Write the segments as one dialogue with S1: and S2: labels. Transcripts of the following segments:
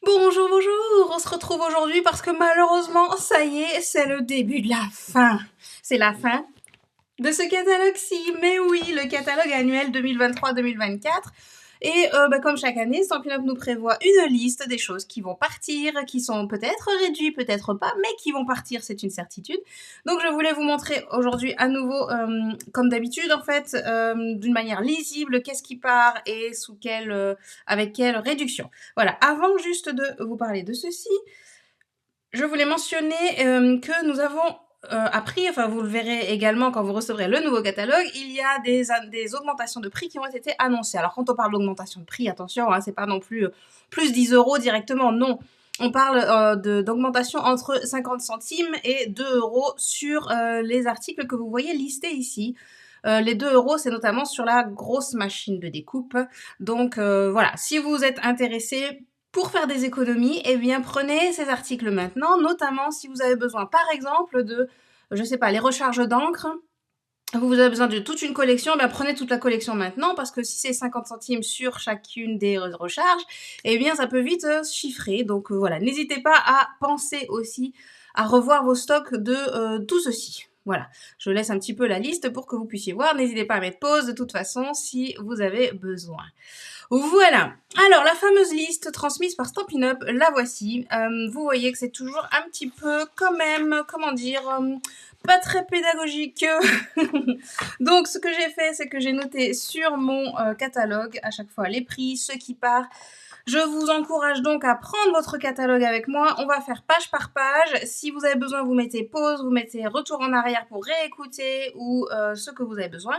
S1: Bonjour, bonjour! On se retrouve aujourd'hui parce que malheureusement, ça y est, c'est le début de la fin. C'est la fin de ce catalogue-ci. Mais oui, le catalogue annuel 2023-2024. Et comme chaque année, Stampin' Up nous prévoit une liste des choses qui vont partir, qui sont peut-être réduites, peut-être pas, mais qui vont partir, c'est une certitude. Donc je voulais vous montrer aujourd'hui à nouveau, comme d'habitude en fait, d'une manière lisible, qu'est-ce qui part et avec quelle réduction. Voilà, avant juste de vous parler de ceci, je voulais mentionner que nous avons appris, enfin vous le verrez également quand vous recevrez le nouveau catalogue, il y a des augmentations de prix qui ont été annoncées. Alors quand on parle d'augmentation de prix, attention, hein, c'est pas non plus plus 10 € directement, non. On parle d'augmentation entre 50 centimes et 2 € sur les articles que vous voyez listés ici. Les 2 €, c'est notamment sur la grosse machine de découpe. Donc voilà, si vous êtes intéressé pour faire des économies, eh bien prenez ces articles maintenant, notamment si vous avez besoin par exemple de, je sais pas, les recharges d'encre. Vous avez besoin de toute une collection, ben prenez toute la collection maintenant parce que si c'est 50 centimes sur chacune des recharges, eh bien ça peut vite chiffrer. Donc voilà, n'hésitez pas à penser aussi à revoir vos stocks de tout ceci. Voilà, je laisse un petit peu la liste pour que vous puissiez voir. N'hésitez pas à mettre pause de toute façon si vous avez besoin. Voilà. Alors, la fameuse liste transmise par Stampin' Up, la voici. Vous voyez que c'est toujours un petit peu, quand même, comment dire, pas très pédagogique. Donc, ce que j'ai fait, c'est que j'ai noté sur mon catalogue à chaque fois les prix, ce qui part. Je vous encourage donc à prendre votre catalogue avec moi. On va faire page par page. Si vous avez besoin, vous mettez pause, vous mettez retour en arrière pour réécouter ou ce que vous avez besoin.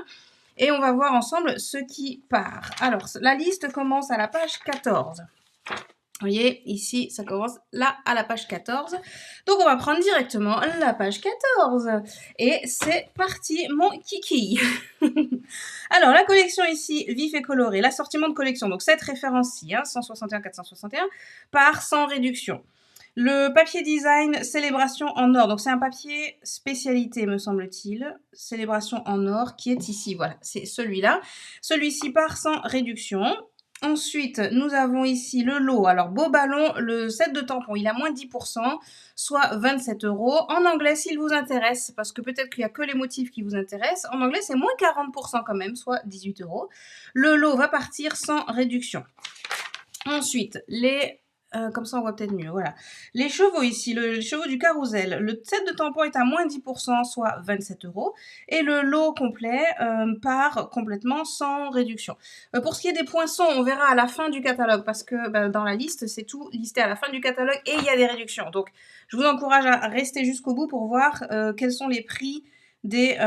S1: Et on va voir ensemble ce qui part. Alors, la liste commence à la page 14. Vous voyez, ici, ça commence là, à la page 14. Donc, on va prendre directement la page 14. Et c'est parti, mon kiki. Alors, la collection ici, vif et coloré. L'assortiment de collection, donc cette référence-ci, hein, 161, 461, part sans réduction. Le papier design Célébration en or, donc c'est un papier spécialité me semble-t-il, Célébration en or qui est ici, voilà, c'est celui-là. Celui-ci part sans réduction. Ensuite, nous avons ici le lot, alors beau ballon, le set de tampons, il a moins 10%, soit 27 €. En anglais, s'il vous intéresse, parce que peut-être qu'il n'y a que les motifs qui vous intéressent, en anglais c'est moins 40% quand même, soit 18 €. Le lot va partir sans réduction. Ensuite, comme ça on voit peut-être mieux, voilà. Les chevaux ici, les chevaux du carrousel, le set de tampons est à moins 10%, soit 27 €. Et le lot complet part complètement sans réduction. Pour ce qui est des poinçons, on verra à la fin du catalogue, parce que dans la liste, c'est tout listé à la fin du catalogue et il y a des réductions. Donc, je vous encourage à rester jusqu'au bout pour voir quels sont les prix des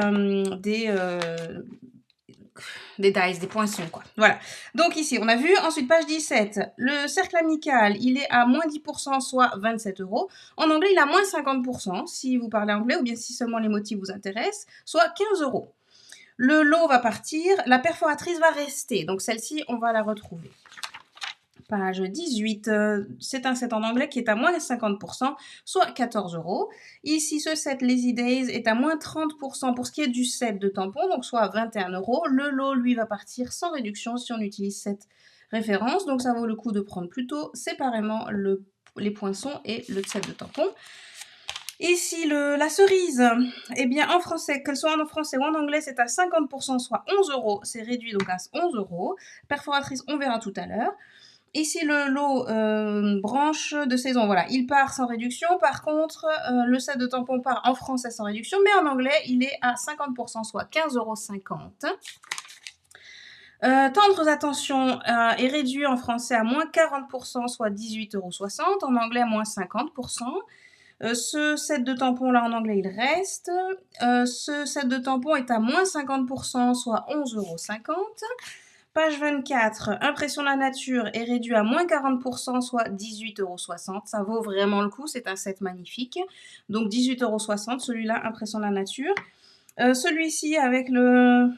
S1: dice, des poinçons, quoi. Voilà. Donc ici, on a vu. Ensuite, page 17. Le cercle amical, il est à moins 10%, soit 27 €. En anglais, il est à moins 50%, si vous parlez anglais, ou bien si seulement les motifs vous intéressent, soit 15 €. Le lot va partir, la perforatrice va rester. Donc celle-ci, on va la retrouver. Page 18, c'est un set en anglais qui est à moins 50%, soit 14 €. Ici, ce set Lazy Days est à moins 30% pour ce qui est du set de tampons, donc soit 21 €. Le lot, lui, va partir sans réduction si on utilise cette référence, donc ça vaut le coup de prendre plutôt séparément les poinçons et le set de tampons. Ici, la cerise, eh bien en français, qu'elle soit en français ou en anglais, c'est à 50%, soit 11 €. C'est réduit donc à 11 €. Perforatrice, on verra tout à l'heure. Ici, le lot branche de saison, voilà, il part sans réduction. Par contre, le set de tampons part en français sans réduction, mais en anglais, il est à 50%, soit 15,50 €. Tendres attention est réduit en français à moins 40%, soit 18,60 €. En anglais, à moins 50%. Ce set de tampons là en anglais il reste. Ce set de tampons est à moins 50%, soit 11,50 €. Page 24, impression de la nature est réduit à moins 40%, soit 18,60 €. Ça vaut vraiment le coup, c'est un set magnifique. Donc 18,60 €, celui-là, impression de la nature. Celui-ci avec le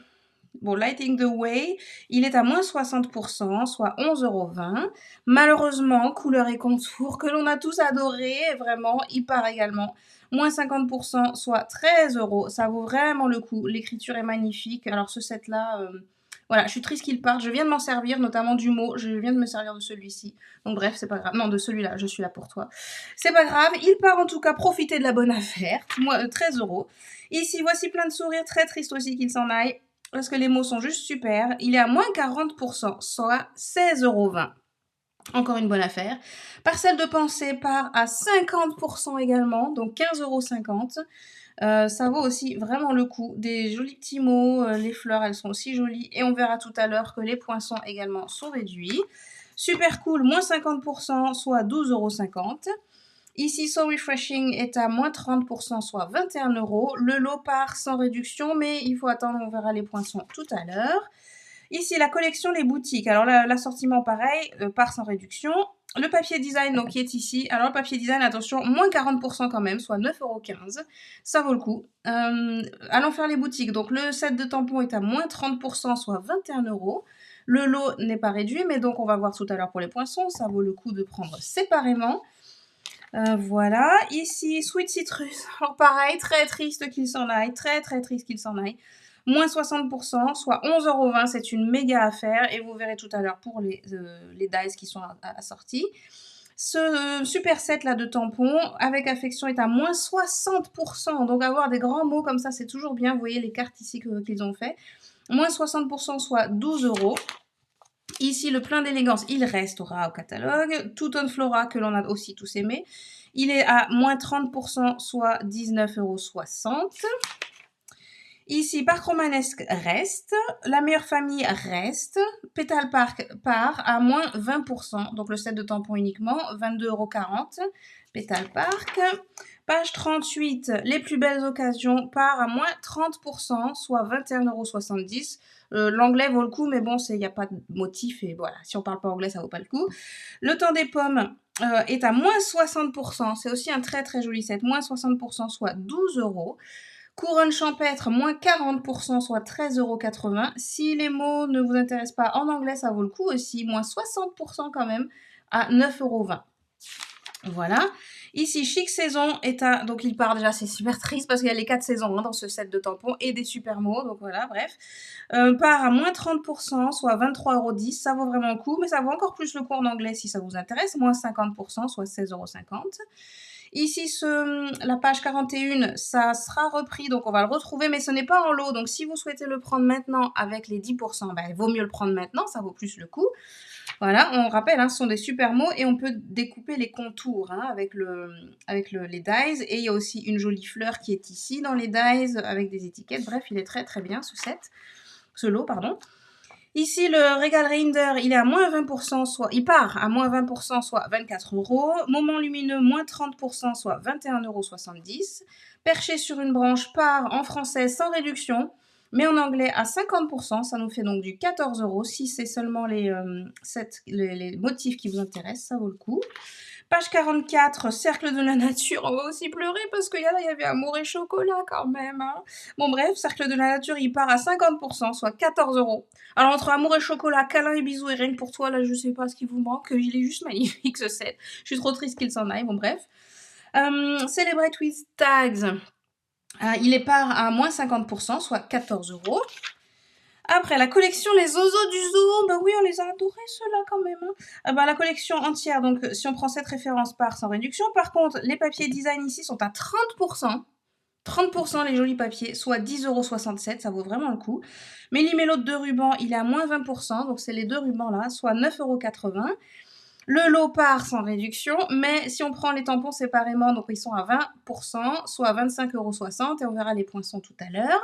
S1: Lighting the Way, il est à moins 60%, soit 11,20 €. Malheureusement, couleur et contour que l'on a tous adoré, vraiment, il part également. Moins 50%, soit 13 €. Ça vaut vraiment le coup. L'écriture est magnifique. Alors ce set-là, Voilà, je suis triste qu'il parte. Je viens de m'en servir, notamment du mot. Je viens de me servir de celui-ci. Donc bref, c'est pas grave. Non, de celui-là, je suis là pour toi. C'est pas grave. Il part en tout cas profiter de la bonne affaire. Moi, 13 euros. Ici, voici plein de sourires. Très triste aussi qu'il s'en aille. Parce que les mots sont juste super. Il est à moins 40%, soit 16,20 €. Encore une bonne affaire. Parcelle de pensée part à 50% également, donc 15,50 €. Ça vaut aussi vraiment le coup. Des jolis petits mots, les fleurs elles sont aussi jolies et on verra tout à l'heure que les poinçons également sont réduits. Super cool, moins 50%, soit 12,50 €. Ici, So Refreshing est à moins 30%, soit 21 €. Le lot part sans réduction, mais il faut attendre, on verra les poinçons tout à l'heure. Ici, la collection Les Boutiques. Alors l'assortiment, pareil, part sans réduction. Le papier design, donc, qui est ici. Alors, le papier design, attention, moins 40% quand même, soit 9,15 €. Ça vaut le coup. Allons faire les boutiques. Donc, le set de tampons est à moins 30%, soit 21 €. Le lot n'est pas réduit, mais donc, on va voir tout à l'heure pour les poinçons. Ça vaut le coup de prendre séparément. Voilà. Ici, Sweet Citrus. Alors, pareil, très triste qu'il s'en aille. Très, très triste qu'il s'en aille. Moins 60%, soit 11,20 €. C'est une méga affaire. Et vous verrez tout à l'heure pour les dies qui sont assortis. Ce super set là de tampons avec affection est à moins 60%. Donc avoir des grands mots comme ça, c'est toujours bien. Vous voyez les cartes ici qu'ils ont fait. Moins 60%, soit 12 €. Ici, le plein d'élégance, il restera au catalogue. Tout on Flora, que l'on a aussi tous aimé. Il est à moins 30%, soit 19,60 €. Ici, Parc Romanesque reste. La meilleure famille reste. Pétale Park part à moins 20%. Donc le set de tampons uniquement, 22,40 €. Pétale Park. Page 38, les plus belles occasions part à moins 30%, soit 21,70 €. L'anglais vaut le coup, mais bon, il n'y a pas de motif et voilà, si on parle pas anglais, ça vaut pas le coup. Le temps des pommes est à moins 60%. C'est aussi un très très joli set. Moins 60%, soit 12 €. Couronne champêtre, moins 40%, soit 13,80 €. Si les mots ne vous intéressent pas en anglais, ça vaut le coup aussi. Moins 60% quand même, à 9,20 €. Voilà. Ici, Chic Saison est à... Donc, il part déjà, c'est super triste parce qu'il y a les 4 saisons dans ce set de tampons et des super mots. Donc, voilà, bref. Part à moins 30%, soit 23,10 €. Ça vaut vraiment le coup, mais ça vaut encore plus le coup en anglais si ça vous intéresse. Moins 50%, soit 16,50 €. Ici, la page 41, ça sera repris, donc on va le retrouver, mais ce n'est pas en lot. Donc, si vous souhaitez le prendre maintenant avec les 10%, il vaut mieux le prendre maintenant, ça vaut plus le coup. Voilà, on rappelle, ce sont des super mots et on peut découper les contours avec les dies. Et il y a aussi une jolie fleur qui est ici dans les dies avec des étiquettes. Bref, il est très très bien ce lot, pardon. Ici, le Régal Reinder, il est à moins 20%, il part à moins 20%, soit 24 €. Moment lumineux, moins 30%, soit 21,70 €. Perché sur une branche part en français sans réduction, mais en anglais à 50%. Ça nous fait donc du 14 €. Si c'est seulement les motifs qui vous intéressent, ça vaut le coup. Page 44, Cercle de la nature. On va aussi pleurer parce qu'il y avait amour et chocolat quand même. Bon bref, Cercle de la nature, il part à 50%, soit 14 €. Alors entre amour et chocolat, câlin et bisous et rien que pour toi, là je sais pas ce qui vous manque. Il est juste magnifique ce set. Je suis trop triste qu'il s'en aille. Bon bref. Celebrate with Tags. Il est part à moins 50%, soit 14 €. Après, la collection Les Oiseaux du Zoo, oui, on les a adorés, ceux-là, quand même. La collection entière, donc, si on prend cette référence, part sans réduction. Par contre, les papiers design ici sont à 30%. 30% les jolis papiers, soit 10,67 €, ça vaut vraiment le coup. Méli-Mélo de 2 rubans, il est à moins 20%, donc c'est les 2 rubans-là, soit 9,80 €. Le lot part sans réduction, mais si on prend les tampons séparément, donc ils sont à 20%, soit 25,60 €, et on verra les poinçons tout à l'heure.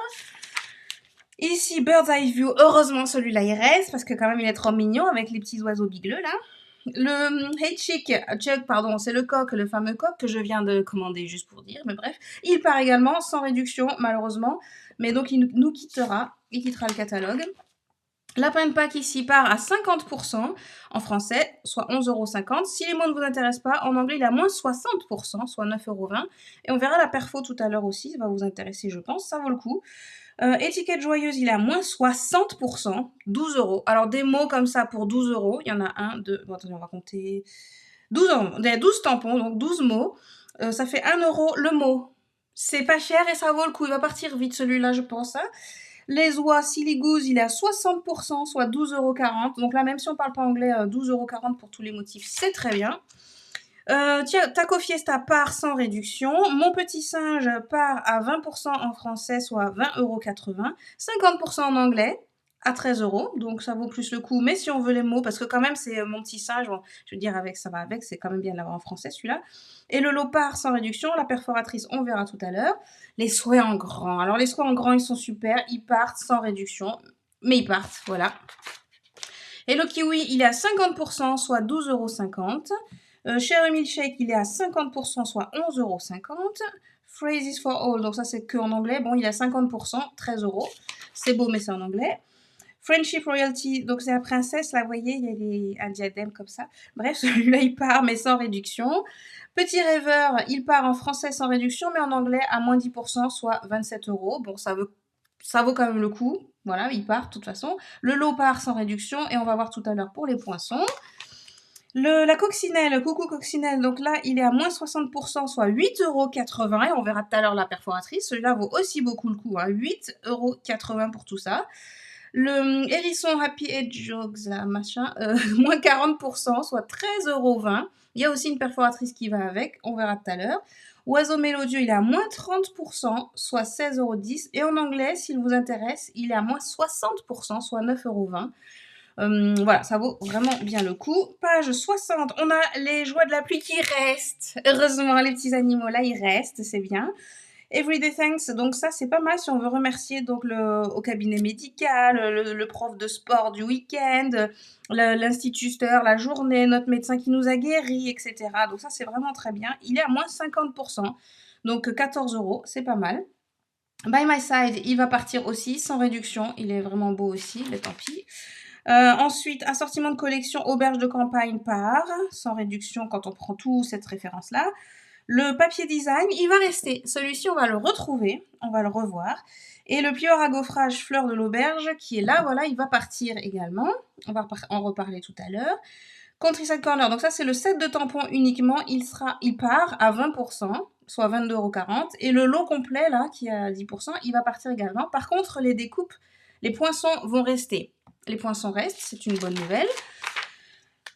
S1: Ici, Bird's Eye View, heureusement celui-là il reste, parce que quand même il est trop mignon avec les petits oiseaux bigleux là. Le Hey Chick, pardon, c'est le coq, le fameux coq que je viens de commander juste pour dire, mais bref. Il part également sans réduction malheureusement, mais donc il quittera le catalogue. Lapin de Pâques ici part à 50% en français, soit 11,50 €. Si les mots ne vous intéressent pas, en anglais il est à moins 60%, soit 9,20 €. Et on verra la perfo tout à l'heure aussi, ça va vous intéresser je pense, ça vaut le coup. Étiquette joyeuse, il est à moins 60%, 12 €. Alors des mots comme ça pour 12 €, il y en a 1, 2, bon attendez on va compter, 12 tampons, donc 12 mots, ça fait 1 € le mot. C'est pas cher et ça vaut le coup, il va partir vite celui-là je pense. Les oies Silly Goose, il est à 60%, soit 12,40 €. Donc là, même si on parle pas anglais, 12,40 € pour tous les motifs, c'est très bien. Tiens, Taco Fiesta part sans réduction. Mon petit singe part à 20% en français, soit 20,80 €. 50% en anglais, à 13 €. Donc ça vaut plus le coup. Mais si on veut les mots, parce que quand même, c'est mon petit singe, bon, je veux dire, avec ça va avec, c'est quand même bien de l'avoir en français celui-là. Et le lot part sans réduction. La perforatrice, on verra tout à l'heure. Les souhaits en grand. Alors les souhaits en grand, ils sont super. Ils partent sans réduction. Mais ils partent, voilà. Et le kiwi, il est à 50%, soit 12,50 €. Cherry Milkshake, il est à 50%, soit 11,50 €. Phrases for All, donc ça c'est que en anglais. Bon, il est à 50%, 13 €. C'est beau, mais c'est en anglais. Friendship Royalty, donc c'est la princesse, là, vous voyez, il y a un diadème comme ça. Bref, celui-là, il part, mais sans réduction. Petit rêveur, il part en français sans réduction, mais en anglais à moins 10%, soit 27 €. Bon, ça vaut quand même le coup. Voilà, il part de toute façon. Le lot part sans réduction, et on va voir tout à l'heure pour les poinçons. La coccinelle, coucou coccinelle, donc là, il est à moins 60%, soit 8,80 €. Et on verra tout à l'heure la perforatrice. Celui-là vaut aussi beaucoup le coup, hein, 8,80 € pour tout ça. Le hérisson Happy Hedgehogs, là, machin, moins 40%, soit 13,20 €. Il y a aussi une perforatrice qui va avec, on verra tout à l'heure. Oiseau mélodieux, il est à moins 30%, soit 16,10 €. Et en anglais, s'il vous intéresse, il est à moins 60%, soit 9,20 €. Voilà, ça vaut vraiment bien le coup. Page 60, on a les joies de la pluie qui restent. Heureusement, les petits animaux là, ils restent, c'est bien. Everyday Thanks, donc ça c'est pas mal si on veut remercier donc au cabinet médical, le prof de sport du week-end, l'instituteur, la journée, notre médecin qui nous a guéris, etc. Donc ça c'est vraiment très bien. Il est à moins 50%, donc 14 €, c'est pas mal. By My Side, il va partir aussi sans réduction, il est vraiment beau aussi, mais tant pis. Ensuite, assortiment de collection auberge de campagne part, sans réduction quand on prend tout cette référence-là. Le papier design, il va rester. Celui-ci, on va le retrouver, on va le revoir. Et le plieur à gaufrage fleur de l'auberge, qui est là, voilà, il va partir également. On va en reparler tout à l'heure. Countryside Corner, donc ça c'est le set de tampons uniquement, il part à 20%, soit 22,40 €. Et le lot complet, là, qui est à 10%, il va partir également. Par contre, les découpes, les poinçons vont rester. Les poinçons restent, c'est une bonne nouvelle.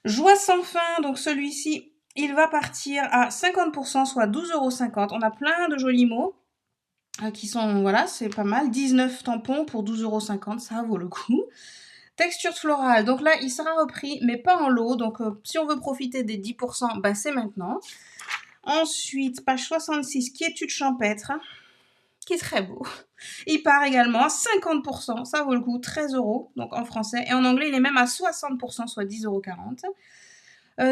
S1: Joie sans fin, donc celui-ci, il va partir à 50%, soit 12,50 €. On a plein de jolis mots qui sont, voilà, c'est pas mal. 19 tampons pour 12,50 €, ça vaut le coup. Texture florale, donc là, il sera repris, mais pas en lot. Donc, si on veut profiter des 10%, bah, c'est maintenant. Ensuite, page 66, quiétude champêtre, qui est très beau. Il part également à 50%, ça vaut le coup, 13 €, donc en français. Et en anglais, il est même à 60%, soit 10,40 €.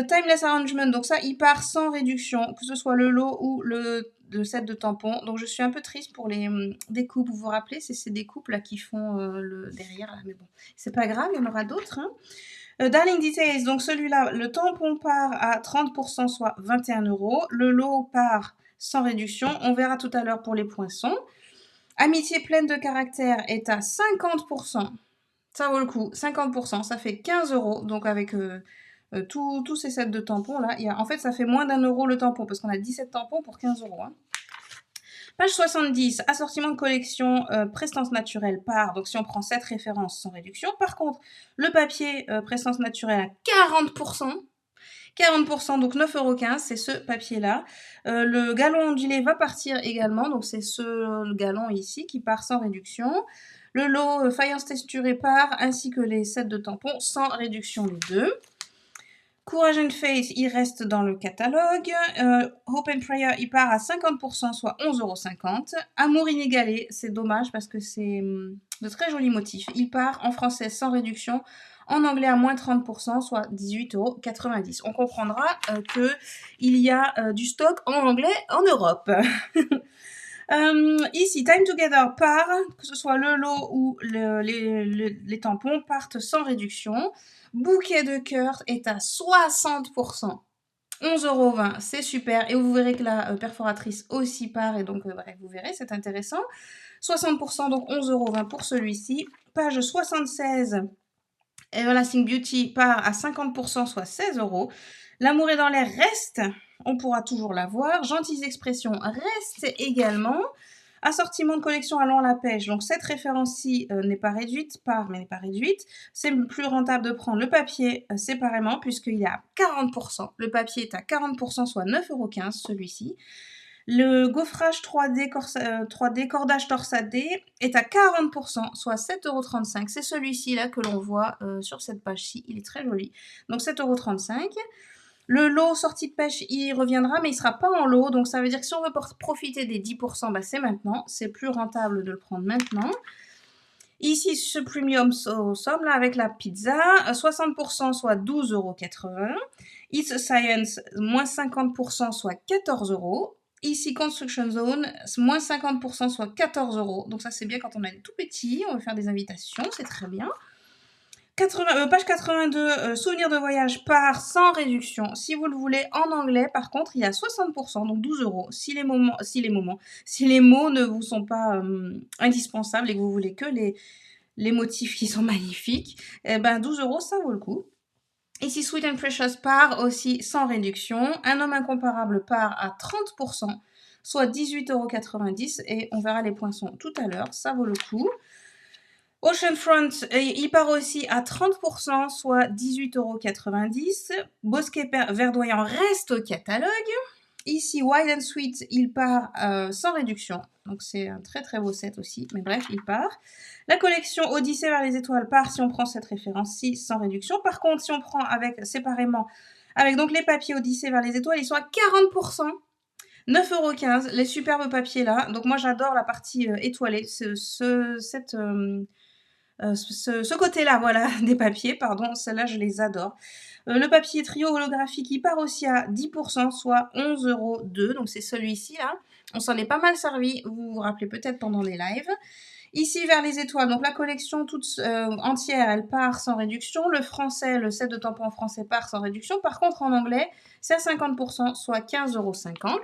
S1: Timeless Arrangement, donc ça, il part sans réduction, que ce soit le lot ou le set de tampons. Donc je suis un peu triste pour les découpes. Vous vous rappelez, c'est ces découpes là qui font le derrière là, mais bon, c'est pas grave, il y en aura d'autres. Hein. Darling Details, donc celui-là, le tampon part à 30%, soit 21 €. Le lot part sans réduction. On verra tout à l'heure pour les poinçons. Amitié pleine de caractère est à 50%. Ça vaut le coup, 50%, ça fait 15 €. Donc avec tous ces sets de tampons là, en fait ça fait moins d'1 € le tampon, parce qu'on a 17 tampons pour 15 €. Hein. Page 70, assortiment de collection prestance naturelle part, donc si on prend cette référence sans réduction. Par contre, le papier prestance naturelle à 40%, 40%, donc 9,15 €, c'est ce papier-là. Le galon ondulé va partir également, donc c'est ce galon ici qui part sans réduction. Le lot faïence texturée part, ainsi que les sets de tampons sans réduction les deux. Courage and Faith, il reste dans le catalogue. Hope and Prayer, il part à 50%, soit 11,50 €. Amour inégalé, c'est dommage parce que c'est de très jolis motifs. Il part en français sans réduction, en anglais à moins 30%, soit 18,90 €. On comprendra qu'il y a du stock en anglais en Europe. Ici, Time Together part, que ce soit le lot ou les tampons, partent sans réduction. Bouquet de cœur est à 60%. 11,20 €, c'est super. Et vous verrez que la perforatrice aussi part, et donc bref, vous verrez, c'est intéressant. 60%, donc 11,20 € pour celui-ci. Page 76, Everlasting Beauty part à 50%, soit 16 €. L'amour est dans l'air reste, on pourra toujours la voir. Gentilles expressions reste également. Assortiment de collection allant à la pêche. Donc cette référence-ci n'est pas réduite, mais n'est pas réduite. C'est plus rentable de prendre le papier séparément puisqu'il est à 40%. Le papier est à 40%, soit 9,15 € celui-ci. Le gaufrage 3D cordage torsadé est à 40%, soit 7,35 €. C'est celui-ci là que l'on voit sur cette page-ci. Il est très joli. Donc 7,35 €. Le lot sortie de pêche, il reviendra, mais il ne sera pas en lot. Donc ça veut dire que si on veut profiter des 10%, bah, c'est maintenant. C'est plus rentable de le prendre maintenant. Ici, ce premium somme là avec la pizza, 60%, soit 12,80 €. It's Science, moins 50%, soit 14 €. Ici, Construction Zone, moins 50%, soit 14 €. Donc ça, c'est bien quand on est tout petit. On veut faire des invitations, c'est très bien. Page 82, souvenir de voyage par sans réduction. Si vous le voulez en anglais, par contre, il y a 60%, donc 12 €. Si les mots ne vous sont pas indispensables et que vous voulez que les motifs qui sont magnifiques, eh ben 12 €, ça vaut le coup. Ici, Sweet and Precious part aussi sans réduction. Un homme incomparable part à 30%, soit 18,90 €. Et on verra les poinçons tout à l'heure, ça vaut le coup. Oceanfront, il part aussi à 30%, soit 18,90 €. Bosquet verdoyant reste au catalogue. Ici, Wild and Sweet, il part sans réduction. Donc c'est un très très beau set aussi. Mais bref, il part. La collection Odyssée vers les étoiles part si on prend cette référence-ci sans réduction. Par contre, si on prend séparément, avec donc les papiers Odyssée vers les étoiles, ils sont à 40%. 9,15 €, les superbes papiers là. Donc moi j'adore la partie étoilée, ce côté-là, voilà, des papiers, pardon, celles-là, je les adore. Le papier trio holographique, il part aussi à 10%, soit 11,02 €, donc c'est celui-ci, là. On s'en est pas mal servi, vous vous rappelez peut-être pendant les lives. Ici, vers les étoiles, donc la collection toute entière, elle part sans réduction. Le français, le set de tampons français part sans réduction. Par contre, en anglais, c'est à 50%, soit 15,50 €.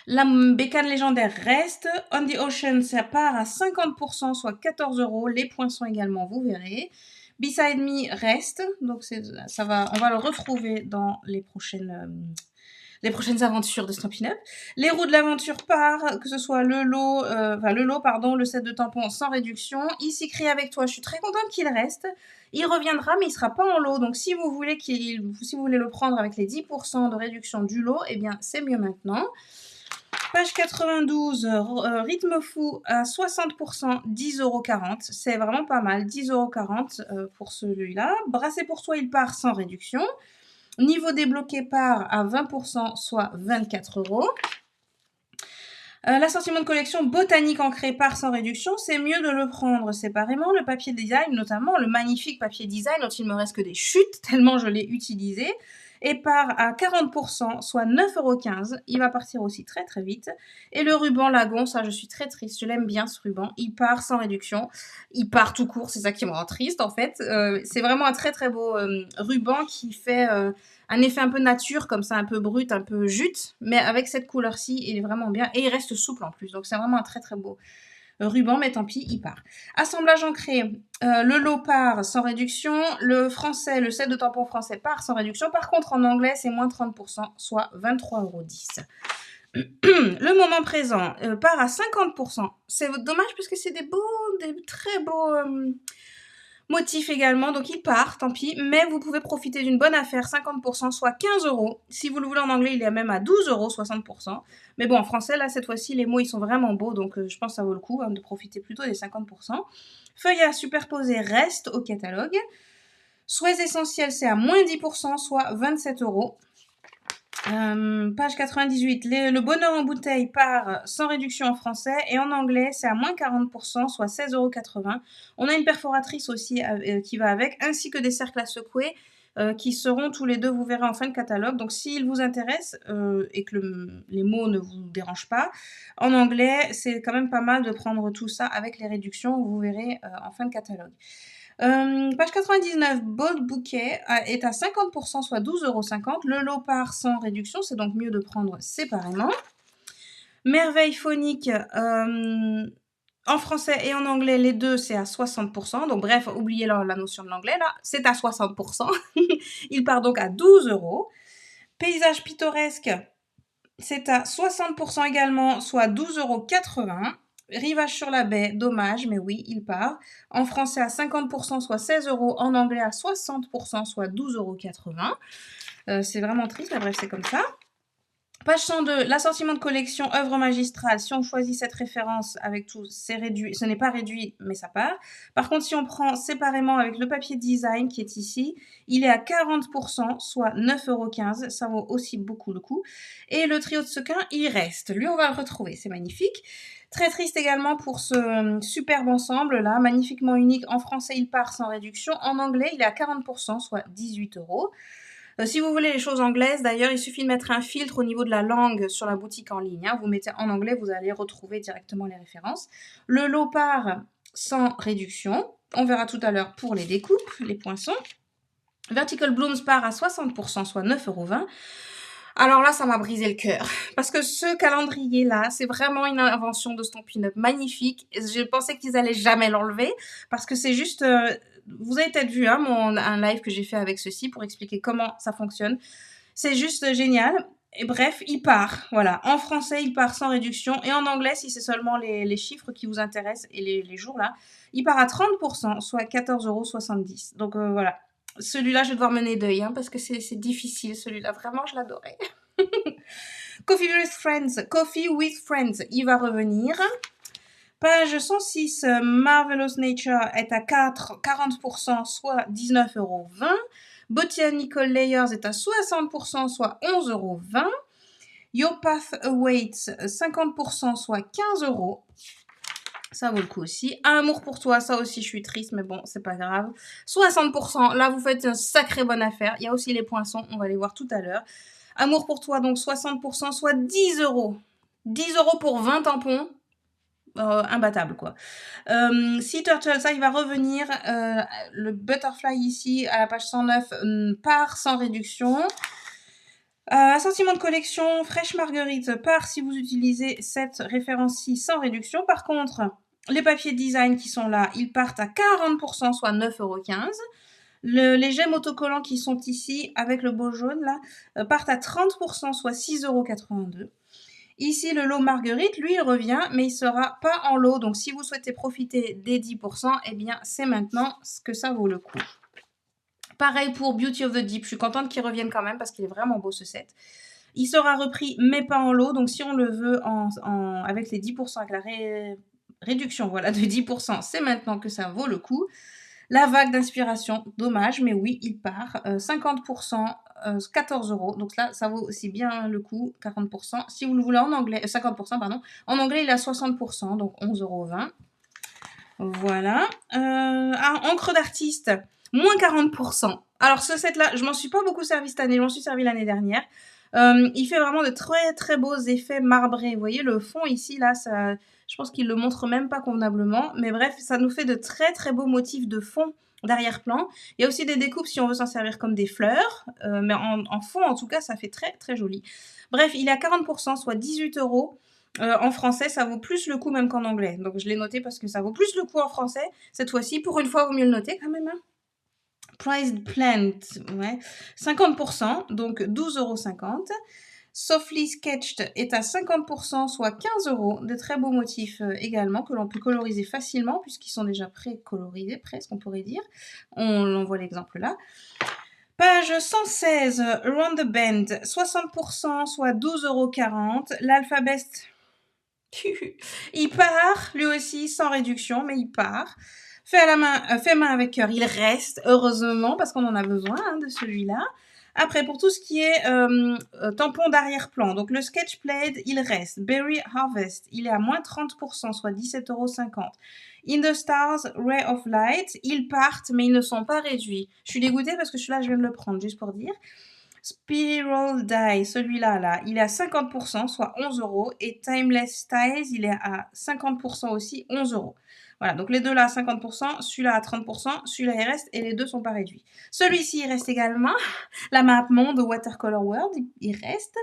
S1: La bécane légendaire reste. On the Ocean, ça part à 50%, soit 14 €. Les poinçons également, vous verrez. Beside Me reste. Donc on va le retrouver dans les prochaines aventures de Stampin' Up. Les roues de l'aventure part, que ce soit le set de tampons sans réduction. Ici, Crie avec toi, je suis très contente qu'il reste. Il reviendra, mais il ne sera pas en lot. Donc, si vous voulez le prendre avec les 10% de réduction du lot, eh bien, c'est mieux maintenant. Page 92, rythme fou à 60%, 10,40 €. C'est vraiment pas mal, 10,40 € pour celui-là. Brassé pour soi, il part sans réduction. Niveau débloqué part à 20%, soit 24 €. L'assortiment de collection botanique ancré part sans réduction. C'est mieux de le prendre séparément. Le papier design, notamment le magnifique papier design dont il me reste que des chutes, tellement je l'ai utilisé, et part à 40%, soit 9,15 €. Il va partir aussi très très vite. Et le ruban Lagon, ça je suis très triste, je l'aime bien ce ruban. Il part sans réduction, il part tout court, c'est ça qui me rend triste en fait. C'est vraiment un très très beau ruban qui fait un effet un peu nature, comme ça, un peu brut, un peu jute, mais avec cette couleur-ci, il est vraiment bien. Et il reste souple en plus, donc c'est vraiment un très très beau ruban, mais tant pis, il part. Assemblage ancré, le lot part sans réduction. Le français, le set de tampons français part sans réduction. Par contre, en anglais, c'est moins 30%, soit 23,10 €. Le moment présent part à 50%. C'est dommage parce que c'est des très beaux motifs également. Donc il part, tant pis. Mais vous pouvez profiter d'une bonne affaire, 50%, soit 15 €. Si vous le voulez en anglais, il est même à 12 €, 60%. Mais bon, en français, là, cette fois-ci, les mots, ils sont vraiment beaux. Donc je pense que ça vaut le coup de profiter plutôt des 50%. Feuilles à superposer reste au catalogue. Souhaits essentiels, c'est à moins 10%, soit 27 €. Page 98, le bonheur en bouteille part sans réduction en français et en anglais c'est à moins 40%, soit 16,80 €. On a une perforatrice aussi qui va avec, ainsi que des cercles à secouer qui seront tous les deux, vous verrez en fin de catalogue. Donc s'ils vous intéressent et que les mots ne vous dérangent pas, en anglais c'est quand même pas mal de prendre tout ça avec les réductions, vous verrez en fin de catalogue. Page 99, Bold Bouquet est à 50%, soit 12,50 €. Le lot part sans réduction, c'est donc mieux de prendre séparément. Merveille phonique, en français et en anglais, les deux, c'est à 60%. Donc bref, oubliez la notion de l'anglais, là, c'est à 60%. Il part donc à 12 €. Paysage pittoresque, c'est à 60% également, soit 12,80 €. Rivage sur la baie, dommage, mais oui, il part. En français à 50%, soit 16 €. En anglais à 60%, soit 12,80 €. C'est vraiment triste, mais bref, c'est comme ça. Page 102, l'assortiment de collection œuvre magistrale. Si on choisit cette référence avec tout, c'est réduit. Ce n'est pas réduit, mais ça part. Par contre, si on prend séparément avec le papier design qui est ici, il est à 40%, soit 9,15 €. Ça vaut aussi beaucoup le coup. Et le trio de sequins, il reste. Lui, on va le retrouver. C'est magnifique. Très triste également pour ce superbe ensemble là, magnifiquement unique. En français, il part sans réduction. En anglais, il est à 40%, soit 18 €. Si vous voulez les choses anglaises, d'ailleurs, il suffit de mettre un filtre au niveau de la langue sur la boutique en ligne. Hein. Vous mettez en anglais, vous allez retrouver directement les références. Le lot part sans réduction. On verra tout à l'heure pour les découpes, les poinçons. Vertical Blooms part à 60%, soit 9,20 €. Alors là, ça m'a brisé le cœur. Parce que ce calendrier-là, c'est vraiment une invention de Stampin' Up magnifique. Je pensais qu'ils allaient jamais l'enlever. Parce que c'est juste... vous avez peut-être vu hein, un live que j'ai fait avec ceci pour expliquer comment ça fonctionne. C'est juste génial. Et bref, il part. Voilà. En français, il part sans réduction. Et en anglais, si c'est seulement les chiffres qui vous intéressent et les jours là, il part à 30%, soit 14,70 €. Donc voilà. Celui-là, je vais devoir mener deuil, hein, parce que c'est difficile, celui-là. Vraiment, je l'adorais. Coffee with Friends, il va revenir. Page 106, Marvelous Nature est à 40%, soit 19,20 €. Botanical Layers est à 60%, soit 11,20 €. Your Path Awaits, 50%, soit 15 €. Ça vaut le coup aussi. Un amour pour toi, ça aussi je suis triste, mais bon, c'est pas grave. 60%, là vous faites une sacrée bonne affaire. Il y a aussi les poinçons, on va les voir tout à l'heure. Amour pour toi, donc 60%, soit 10 €. 10 € pour 20 tampons. Imbattable quoi. Sea Turtle, ça il va revenir. Le Butterfly ici, à la page 109, part sans réduction. Assortiment de collection, Fraîche Marguerite part si vous utilisez cette référence-ci sans réduction. Par contre, les papiers design qui sont là, ils partent à 40%, soit 9,15 €. Les gemmes autocollants qui sont ici, avec le beau jaune là, partent à 30%, soit 6,82 €. Ici, le lot Marguerite, lui, il revient, mais il sera pas en lot. Donc, si vous souhaitez profiter des 10%, eh bien, c'est maintenant ce que ça vaut le coup. Pareil pour Beauty of the Deep. Je suis contente qu'il revienne quand même parce qu'il est vraiment beau ce set. Il sera repris, mais pas en lot. Donc, si on le veut avec les 10%, avec la réduction voilà, de 10%, c'est maintenant que ça vaut le coup. La vague d'inspiration, dommage, mais oui, il part. 50%, 14 €. Donc là, ça vaut aussi bien le coup, 40%. Si vous le voulez en anglais, 50%, pardon. En anglais, il est à 60%, donc 11,20 €. Voilà. Encre d'artiste, moins 40%. Alors ce set-là, je m'en suis pas beaucoup servi cette année, je m'en suis servi l'année dernière. Il fait vraiment de très très beaux effets marbrés. Vous voyez le fond ici, là, ça, je pense qu'il le montre même pas convenablement. Mais bref, ça nous fait de très très beaux motifs de fond d'arrière-plan. Il y a aussi des découpes si on veut s'en servir comme des fleurs. Mais en fond, en tout cas, ça fait très très joli. Bref, il est à 40%, soit 18 €. En français, ça vaut plus le coup même qu'en anglais. Donc je l'ai noté parce que ça vaut plus le coup en français. Cette fois-ci, pour une fois, vaut mieux le noter quand même. Hein. Priced Plant, ouais, 50%, donc 12,50 €. Softly Sketched est à 50%, soit 15 €. De très beaux motifs également que l'on peut coloriser facilement puisqu'ils sont déjà pré-colorisés, presque on pourrait dire. On voit l'exemple là. Page 116, Around the Bend, 60%, soit 12,40 €. L'Alphabet, il part, lui aussi, sans réduction, mais il part. Fait main avec cœur, il reste, heureusement, parce qu'on en a besoin hein, de celui-là. Après, pour tout ce qui est tampon d'arrière-plan, donc le Sketch Plate, il reste. Berry Harvest, il est à moins 30%, soit 17,50 €. In the Stars, Ray of Light, ils partent, mais ils ne sont pas réduits. Je suis dégoûtée parce que celui-là, je viens de le prendre, juste pour dire. Spiral Die, celui-là, là, il est à 50%, soit 11 €. Et Timeless Styles, il est à 50% aussi, 11 €. Voilà, donc les deux là à 50%, celui-là à 30%, celui-là il reste et les deux sont pas réduits. Celui-ci il reste également, la map monde Watercolor World, il reste.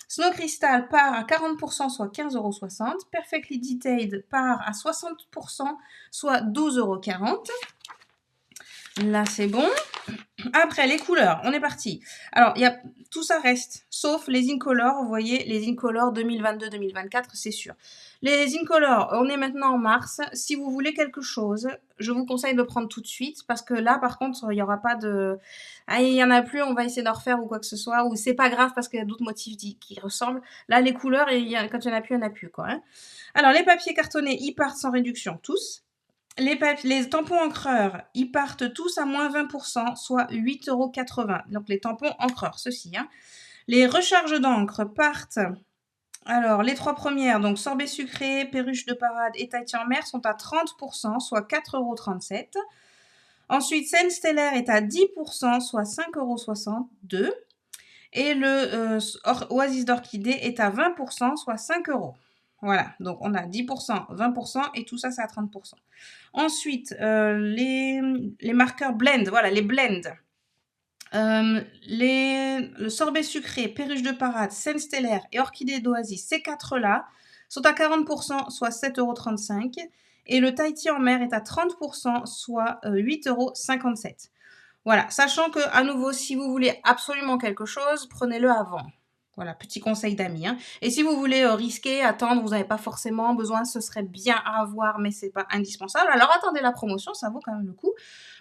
S1: Snow Crystal part à 40%, soit 15,60 €. Perfectly Detailed part à 60%, soit 12,40 €. Là, c'est bon. Après, les couleurs, on est parti. Alors, tout ça reste, sauf les Incolor. Vous voyez, les Incolor 2022-2024, c'est sûr. Les Incolor, on est maintenant en mars. Si vous voulez quelque chose, je vous conseille de le prendre tout de suite, parce que là, par contre, il n'y aura pas de... Ah, il n'y en a plus, on va essayer d'en refaire ou quoi que ce soit, ou c'est pas grave parce qu'il y a d'autres motifs qui ressemblent. Là, les couleurs, quand il n'y en a plus, il n'y en a plus, quoi. Hein. Alors, les papiers cartonnés, ils partent sans réduction, tous. Les tampons encreurs, ils partent tous à moins 20%, soit 8,80 €. Donc les tampons encreurs, ceux-ci. Hein. Les recharges d'encre partent. Alors, les 3 premières, donc sorbet sucré, perruche de parade et Tahiti en mer, sont à 30%, soit 4,37 €. Ensuite, Scène Stellaire est à 10%, soit 5,62 €. Et le Oasis d'orchidée est à 20%, soit 5 €. Voilà, donc on a 10%, 20% et tout ça, c'est à 30%. Ensuite, les marqueurs blend, voilà, les blends. Le sorbet sucré, perruche de parade, Scène Stellaire et orchidée d'Oasis, ces 4-là sont à 40%, soit 7,35 €. Et le Tahiti en mer est à 30%, soit 8,57 €. Voilà, sachant que, à nouveau, si vous voulez absolument quelque chose, prenez-le avant. Voilà, petit conseil d'amis. Hein. Et si vous voulez risquer, attendre, vous n'avez pas forcément besoin, ce serait bien à avoir, mais c'est pas indispensable. Alors attendez la promotion, ça vaut quand même le coup.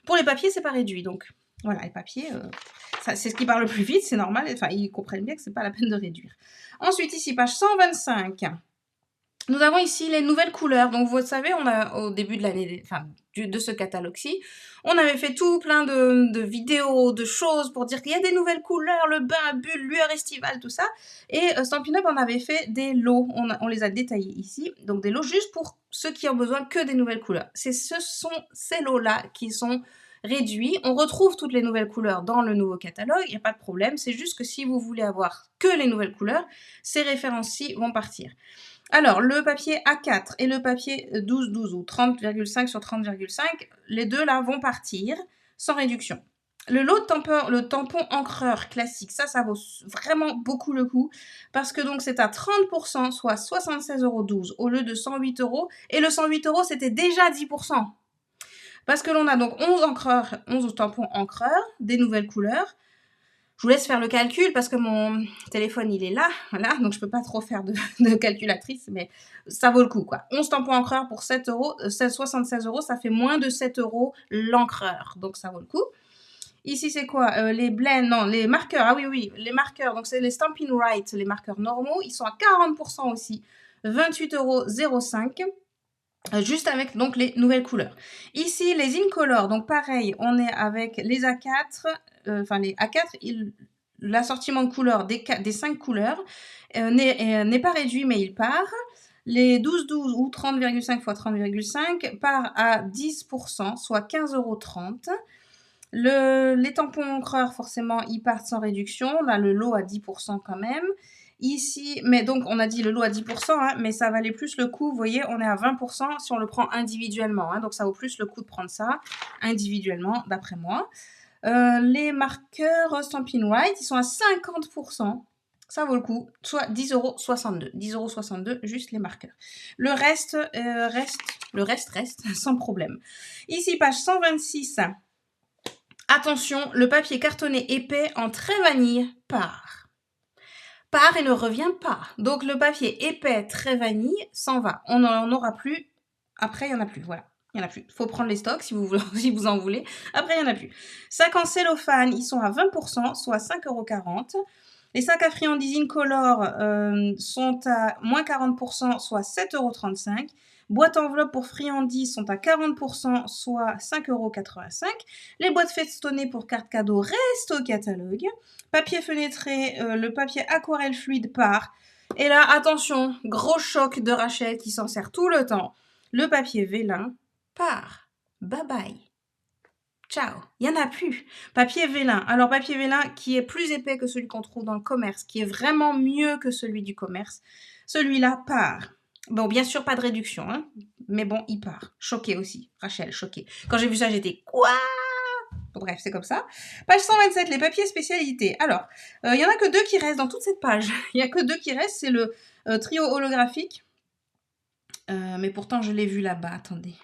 S1: Pour les papiers, c'est pas réduit, donc voilà, les papiers, c'est ce qui part le plus vite, c'est normal. Enfin, ils comprennent bien que c'est pas la peine de réduire. Ensuite, ici, page 125. Nous avons ici les nouvelles couleurs. Donc, vous savez, on a au début de l'année, enfin, de ce catalogue-ci, on avait fait tout plein de vidéos, de choses pour dire qu'il y a des nouvelles couleurs, le bain à bulles, lueur estivale, tout ça. Et Stampin' Up, on avait fait des lots. On les a détaillés ici. Donc, des lots juste pour ceux qui ont besoin que des nouvelles couleurs. Ce sont ces lots-là qui sont réduits. On retrouve toutes les nouvelles couleurs dans le nouveau catalogue. Il n'y a pas de problème. C'est juste que si vous voulez avoir que les nouvelles couleurs, ces références-ci vont partir. Alors, le papier A4 et le papier 12-12 ou 30,5 sur 30,5, les deux là vont partir sans réduction. Le tampon encreur classique, ça vaut vraiment beaucoup le coup parce que donc c'est à 30%, soit 76,12 € au lieu de 108 €. Et le 108 €, c'était déjà 10%. Parce que l'on a donc 11 tampons encreurs, des nouvelles couleurs. Je vous laisse faire le calcul parce que mon téléphone, il est là, voilà, donc je peux pas trop faire de calculatrice, mais ça vaut le coup, quoi. 11 tampons encreurs pour 7 €, 76 €, ça fait moins de 7 € l'encreur, donc ça vaut le coup. Ici, c'est quoi les blends, non, les marqueurs, ah oui, les marqueurs, donc c'est les Stampin' Right, les marqueurs normaux, ils sont à 40% aussi, 28,05 €. Juste avec donc les nouvelles couleurs. Ici, les Incolor, donc pareil, on est avec les A4, enfin les A4, l'assortiment de couleurs des 5 couleurs n'est pas réduit, mais il part. Les 12-12 ou 30,5 x 30,5 part à 10%, soit 15,30 €. Les tampons encreurs, forcément, ils partent sans réduction. On a le lot à 10% quand même. Ici, mais donc on a dit le lot à 10%, hein, mais ça valait plus le coup, vous voyez, on est à 20% si on le prend individuellement. Hein, donc ça vaut plus le coup de prendre ça individuellement, d'après moi. Les marqueurs Stampin' Right, ils sont à 50%. Ça vaut le coup, soit 10,62 €. 10,62 €, juste les marqueurs. Le reste reste sans problème. Ici, page 126. Attention, le papier cartonné épais en très vanille part et ne revient pas. Donc le papier épais très vanille s'en va. On n'en aura plus. Après, il n'y en a plus. Voilà. Il n'y en a plus. Il faut prendre les stocks si vous en voulez. Après, il n'y en a plus. Sacs en cellophane, ils sont à 20%, soit 5,40 €. Les sacs à friandises Incolor sont à moins 40%, soit 7,35 €. Boîtes enveloppes pour friandises sont à 40%, soit 5,85 €. Les boîtes festonnées pour cartes cadeaux restent au catalogue. Papier fenêtré, le papier aquarelle fluide part. Et là, attention, gros choc de Rachel qui s'en sert tout le temps. Le papier vélin part. Bye bye. Ciao, il n'y en a plus. Papier vélin. Alors, papier vélin qui est plus épais que celui qu'on trouve dans le commerce, qui est vraiment mieux que celui du commerce. Celui-là part. Bon, bien sûr, pas de réduction, hein, mais bon, il part. Choquée aussi. Rachel, choquée. Quand j'ai vu ça, j'étais quoi? Bref, c'est comme ça. Page 127, les papiers spécialités. Alors, il n'y en a que 2 qui restent dans toute cette page. Il n'y a que 2 qui restent. C'est le trio holographique. Mais pourtant, je l'ai vu là-bas. Attendez.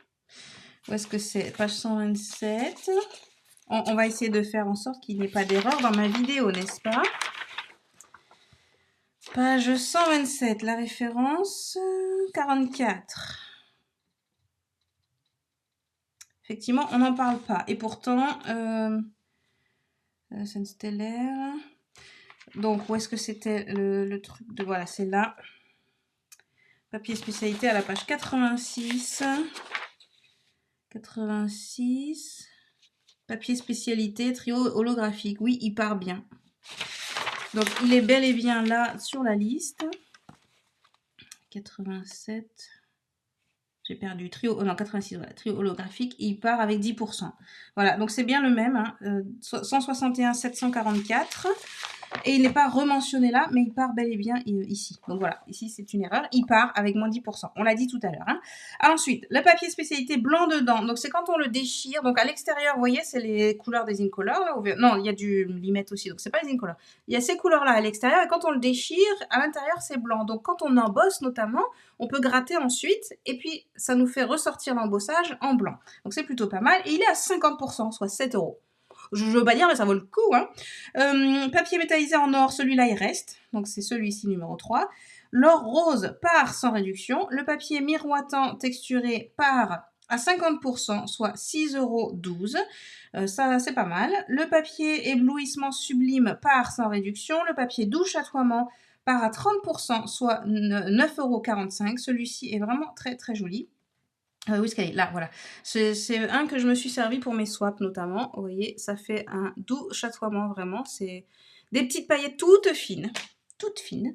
S1: Où est-ce que c'est? Page 127. on va essayer de faire en sorte qu'il n'y ait pas d'erreur dans ma vidéo, n'est-ce pas? Page 127, la référence 44. Effectivement, on n'en parle pas. Et pourtant, scène stellaire. Donc, où est-ce que c'était le truc de... Voilà, c'est là. Papier spécialité à la page 86. 86. Papier spécialité, trio holographique. Oui, il part bien. Donc, il est bel et bien là sur la liste. 87. J'ai perdu. Trio, non, 86, voilà. Trio holographique, il part avec 10%. Voilà, donc c'est bien le même. Hein, 161 744. Et il n'est pas rementionné là, mais il part bel et bien ici. Donc voilà, ici c'est une erreur. Il part avec moins 10%. On l'a dit tout à l'heure. Hein. Ensuite, le papier spécialité blanc dedans. Donc c'est quand on le déchire. Donc à l'extérieur, vous voyez, c'est les couleurs des Incolor. Là, non, il y a du limette aussi. Donc c'est pas les Incolor. Il y a ces couleurs-là à l'extérieur. Et quand on le déchire, à l'intérieur, c'est blanc. Donc quand on embosse notamment, on peut gratter ensuite. Et puis ça nous fait ressortir l'embossage en blanc. Donc c'est plutôt pas mal. Et il est à 50%, soit 7 €. Je veux pas dire, mais ça vaut le coup. Hein. Papier métallisé en or, celui-là, il reste. Donc, c'est celui-ci, numéro 3. L'or rose part sans réduction. Le papier miroitant texturé part à 50%, soit 6,12 €. Ça, c'est pas mal. Le papier éblouissement sublime part sans réduction. Le papier doux chatoiement part à 30%, soit 9,45 €. Celui-ci est vraiment très, très joli. Où est-ce qu'elle est? Là, voilà. C'est un que je me suis servi pour mes swaps notamment. Vous voyez, ça fait un doux chatoiement vraiment. C'est des petites paillettes toutes fines. Toutes fines.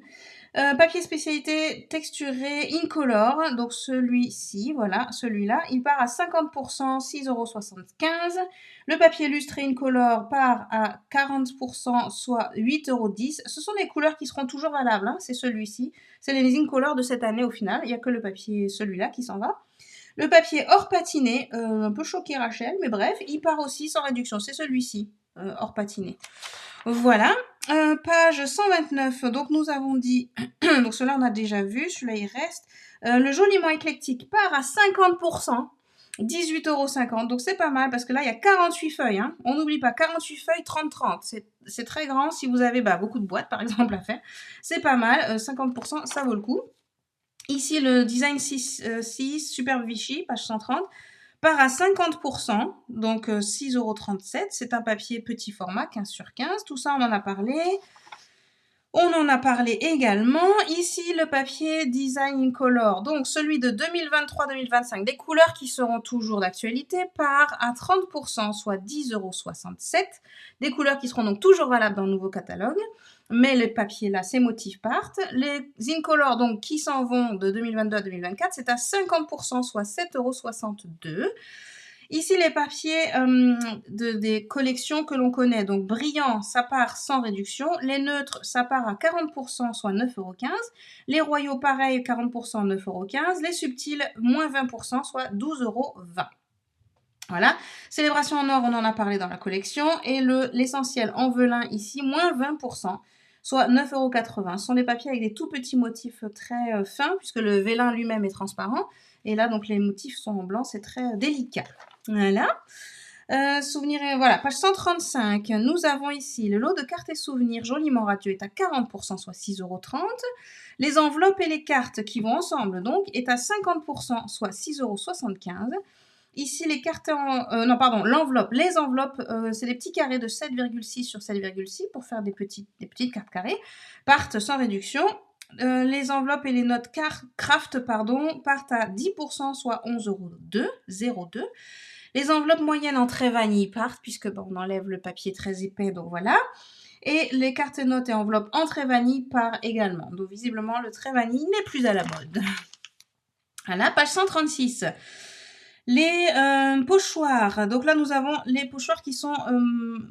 S1: Papier spécialité texturé Incolor. Donc celui-ci, voilà, celui-là, il part à 50%, 6,75 €. Le papier lustré Incolor part à 40%, soit 8,10 €. Ce sont les couleurs qui seront toujours valables. Hein. C'est celui-ci. C'est les Incolor de cette année au final. Il n'y a que le papier, celui-là, qui s'en va. Le papier hors patiné, un peu choqué Rachel, mais bref, il part aussi sans réduction. C'est celui-ci, hors patiné. Voilà, page 129. Donc nous avons dit, donc cela on a déjà vu, celui-là il reste. Le joliment éclectique part à 50%, 18,50 €. Donc c'est pas mal parce que là il y a 48 feuilles. Hein. On n'oublie pas, 48 feuilles, 30-30. C'est très grand si vous avez beaucoup de boîtes par exemple à faire. C'est pas mal, 50%, ça vaut le coup. Ici, le Design 6 Superbe Vichy, page 130, part à 50%, donc 6,37 €. C'est un papier petit format, 15 sur 15. Tout ça, on en a parlé. On en a parlé également. Ici, le papier Design Incolor, donc celui de 2023-2025, des couleurs qui seront toujours d'actualité, part à 30%, soit 10,67 €. Des couleurs qui seront donc toujours valables dans le nouveau catalogue. Mais les papiers là, ces motifs partent. Les Incolor, donc, qui s'en vont de 2022 à 2024, c'est à 50%, soit 7,62 €. Ici, les papiers des collections que l'on connaît. Donc, brillant, ça part sans réduction. Les neutres, ça part à 40%, soit 9,15 €. Les royaux, pareil, 40%, 9,15 €. Les subtils, moins 20%, soit 12,20 €. Voilà. Célébration en or, on en a parlé dans la collection. Et l'essentiel en velin, ici, moins 20%. Soit 9,80 €. Ce sont des papiers avec des tout petits motifs très fins, puisque le vélin lui-même est transparent. Et là, donc, les motifs sont en blanc, c'est très délicat. Voilà. Souvenirs, voilà, page 135. Nous avons ici le lot de cartes et souvenirs joliment radieux est à 40%, soit 6,30 €. Les enveloppes et les cartes qui vont ensemble, donc, est à 50%, soit 6,75 €. Ici, les cartes non, pardon, l'enveloppe. Les enveloppes, c'est des petits carrés de 7,6 sur 7,6 pour faire des petites cartes carrées, partent sans réduction. Les enveloppes et les notes craft partent à 10%, soit 11,02 €. Les enveloppes moyennes en trait vanille partent, puisque on enlève le papier très épais, donc voilà. Et les cartes notes et enveloppes en trait vanille partent également. Donc visiblement, le trait vanille n'est plus à la mode. Voilà, page 136. Les pochoirs. Donc là, nous avons les pochoirs qui sont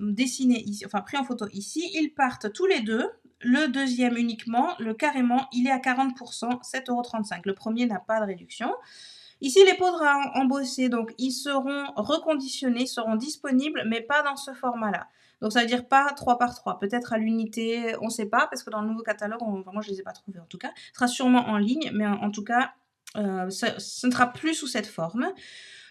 S1: dessinés ici, enfin pris en photo ici. Ils partent tous les deux. Le deuxième uniquement, le carrément, il est à 40%, 7,35 €. Le premier n'a pas de réduction. Ici, les poudres à embosser, donc ils seront reconditionnés, seront disponibles, mais pas dans ce format-là. Donc ça veut dire pas 3 par 3, peut-être à l'unité, on ne sait pas, parce que dans le nouveau catalogue, moi je ne les ai pas trouvés en tout cas. Ce sera sûrement en ligne, mais en tout cas, ce ne sera plus sous cette forme.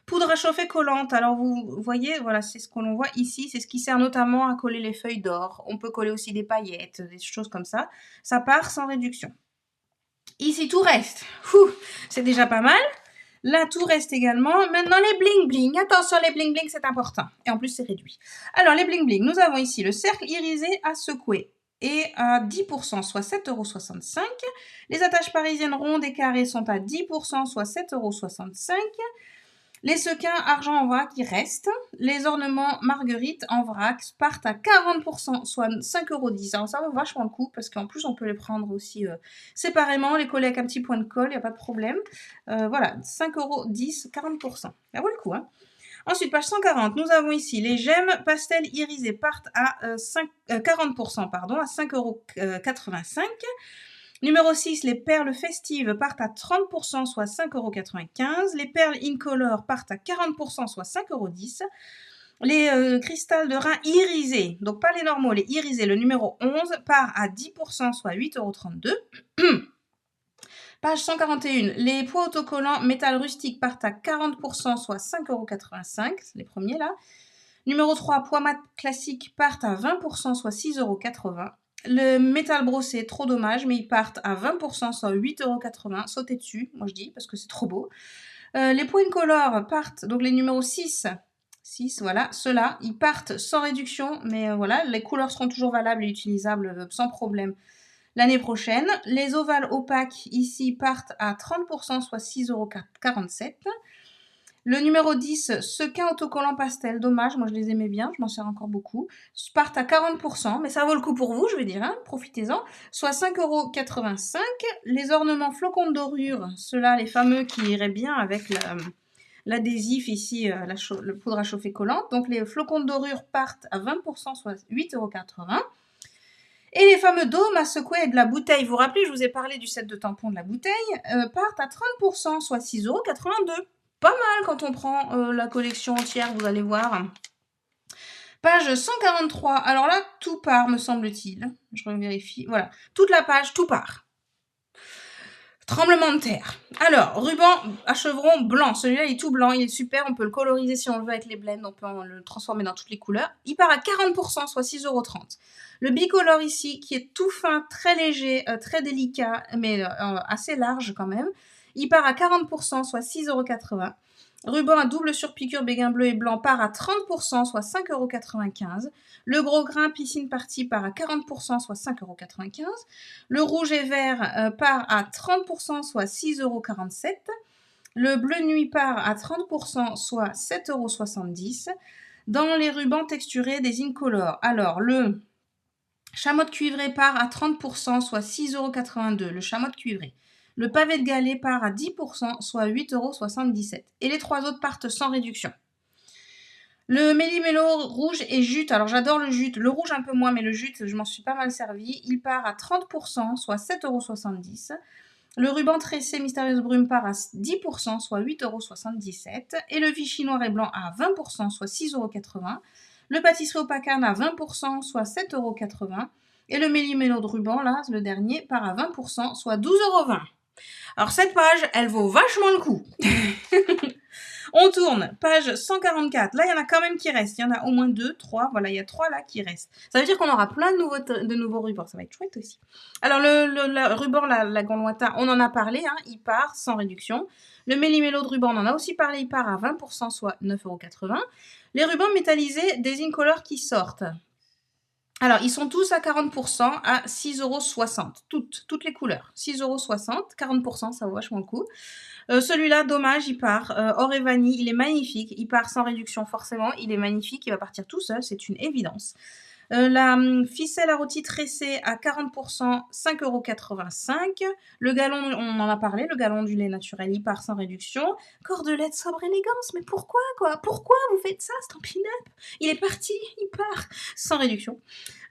S1: Poudre à chauffer collante. Alors, vous voyez, voilà, c'est ce que l'on voit ici. C'est ce qui sert notamment à coller les feuilles d'or. On peut coller aussi des paillettes, des choses comme ça. Ça part sans réduction. Ici, tout reste. C'est déjà pas mal. Là, tout reste également. Maintenant, les bling-bling. Attention, les bling-bling, c'est important. Et en plus, c'est réduit. Alors, les bling-bling, nous avons ici le cercle irisé à secouer. Et à 10%, soit 7,65 €. Les attaches parisiennes rondes et carrées sont à 10%, soit 7,65 €. Les sequins argent en vrac, ils restent. Les ornements marguerite en vrac partent à 40%, soit 5,10 €. Alors ça vaut vachement le coup, parce qu'en plus, on peut les prendre aussi séparément, les coller avec un petit point de colle, il n'y a pas de problème. Voilà, 5,10 €, 40%. Ça vaut le coup, hein. Ensuite, page 140, nous avons ici les gemmes pastel irisées partent à 40%, pardon, à 5,85 €. Numéro 6, les perles festives partent à 30%, soit 5,95 €. Les perles incolore partent à 40%, soit 5,10 €. Les cristals de rein irisés, donc pas les normaux, les irisés, le numéro 11 part à 10%, soit 8,32 €. Page 141, les poids autocollants métal rustique partent à 40%, soit 5,85 €, les premiers là. Numéro 3, poids mat classique partent à 20%, soit 6,80 €. Le métal brossé, trop dommage, mais ils partent à 20%, soit 8,80 €. Sautez dessus, moi je dis, parce que c'est trop beau. Les poids incolores partent, donc les numéros 6, voilà, ceux-là, ils partent sans réduction, mais voilà, les couleurs seront toujours valables et utilisables sans problème l'année prochaine. Les ovales opaques, ici, partent à 30%, soit 6,47 €. Le numéro 10, sequins autocollants pastel, dommage, moi je les aimais bien, je m'en sers encore beaucoup. Partent à 40%, mais ça vaut le coup pour vous, je veux dire, hein, profitez-en. Soit 5,85 €. Les ornements flocons de dorure, ceux-là, les fameux qui iraient bien avec l'adhésif ici, le poudre à chauffer collante. Donc les flocons de dorure partent à 20%, soit 8,80 €. Et les fameux dômes à secouer de la bouteille, vous vous rappelez, je vous ai parlé du set de tampons de la bouteille, partent à 30%, soit 6,82 €. Pas mal quand on prend la collection entière, vous allez voir. Page 143. Alors là, tout part, me semble-t-il. Je vérifie. Voilà. Toute la page, tout part. Tremblement de terre. Alors, ruban à chevron blanc. Celui-là, il est tout blanc. Il est super. On peut le coloriser si on le veut avec les blends. On peut le transformer dans toutes les couleurs. Il part à 40%, soit 6,30 €. Le bicolore ici, qui est tout fin, très léger, très délicat, mais assez large quand même. Il part à 40%, soit 6,80 €. Ruban à double surpiqûre béguin bleu et blanc part à 30%, soit 5,95 €. Le gros grain piscine party part à 40%, soit 5,95 €. Le rouge et vert part à 30%, soit 6,47 €. Le bleu nuit part à 30%, soit 7,70 €. Dans les rubans texturés des incolores, alors le chamotte cuivré part à 30%, soit 6,82 €, le chamotte cuivré. Le pavé de galet part à 10%, soit 8,77 €. Et les trois autres partent sans réduction. Le méli-mélo rouge et jute, alors j'adore le jute, le rouge un peu moins, mais le jute, je m'en suis pas mal servi. Il part à 30%, soit 7,70 €. Le ruban tressé mystérieuse brume part à 10%, soit 8,77 €. Et le Vichy noir et blanc à 20%, soit 6,80 €. Le pâtisserie au pacane à 20%, soit 7,80 €. Et le méli-mélo de ruban, là, le dernier, part à 20%, soit 12,20 €. Alors cette page, elle vaut vachement le coup. On tourne, page 144. Là, il y en a quand même qui restent. Il y en a au moins 2, 3. Voilà, il y a 3 là qui restent. Ça veut dire qu'on aura plein de nouveaux rubans. Ça va être chouette aussi. Alors, le ruban, la Gauloisin, on en a parlé. Hein, il part sans réduction. Le méli-mélo de ruban, on en a aussi parlé. Il part à 20%, soit 9,80 €. Les rubans métallisés des incolores qui sortent. Alors, ils sont tous à 40%, à 6,60 €. Toutes les couleurs. 6,60 €, 40%, ça vaut vachement le coup. Celui-là, dommage, il part. Or et vanille, il est magnifique. Il part sans réduction, forcément. Il est magnifique. Il va partir tout seul, c'est une évidence. La ficelle à rôti tressée à 40%, 5,85 €. Le galon, on en a parlé, le galon du lait naturel, il part sans réduction. Cordelette sobre élégance, mais pourquoi quoi? Pourquoi vous faites ça, Stampin' Up? Il est parti, il part sans réduction.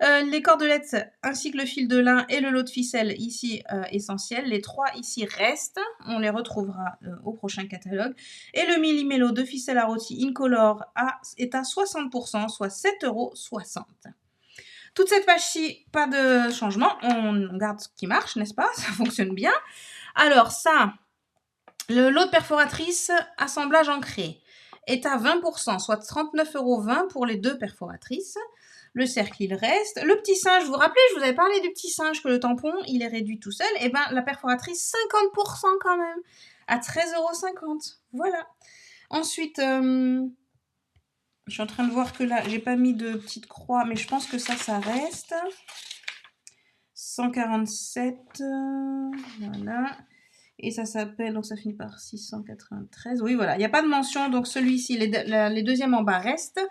S1: Les cordelettes ainsi que le fil de lin et le lot de ficelle ici essentiel. Les 3 ici restent. On les retrouvera au prochain catalogue. Et le millimélo de ficelle à rôti incolore est à 60%, soit 7,60 €. Toute cette page-ci, pas de changement. On garde ce qui marche, n'est-ce pas? Ça fonctionne bien. Alors ça, le lot de perforatrice, assemblage ancré. est à 20%, soit 39,20 € pour les 2 perforatrices. Le cercle, il reste. Le petit singe, vous vous rappelez, je vous avais parlé du petit singe, que le tampon, il est réduit tout seul. Et ben, la perforatrice, 50% quand même, à 13,50 €. Voilà. Ensuite, je suis en train de voir que là, j'ai pas mis de petite croix, mais je pense que ça reste. 147, voilà. Et ça s'appelle, donc ça finit par 693. Oui, voilà, il n'y a pas de mention, donc celui-ci, les deuxièmes en bas restent.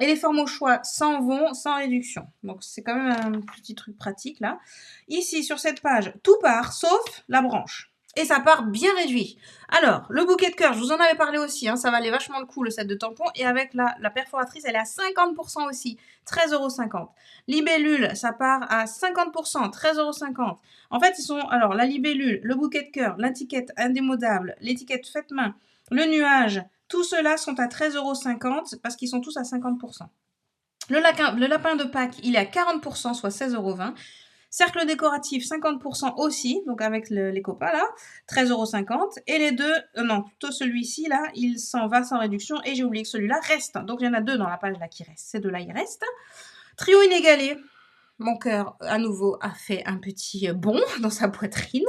S1: Et les formes au choix s'en vont sans réduction. Donc c'est quand même un petit truc pratique là. Ici, sur cette page, tout part, sauf la branche. Et ça part bien réduit. Alors, le bouquet de cœur, je vous en avais parlé aussi, hein, ça valait vachement le coup, le set de tampons. Et avec la perforatrice, elle est à 50% aussi, 13,50 €. Libellule, ça part à 50%, 13,50 €. En fait, ils sont, alors, la libellule, le bouquet de cœur, l'étiquette indémodable, l'étiquette faite main, le nuage, tout cela sont à 13,50 € parce qu'ils sont tous à 50%. Le lapin de Pâques, il est à 40%, soit 16,20 €. Cercle décoratif, 50% aussi, donc avec les copains là, 13,50 €. Et les deux, non, plutôt celui-ci là, il s'en va sans réduction. Et j'ai oublié que celui-là reste. Donc il y en a deux dans la page là qui restent. Ces deux-là, ils restent. Trio inégalé. Mon cœur, à nouveau, a fait un petit bond dans sa poitrine.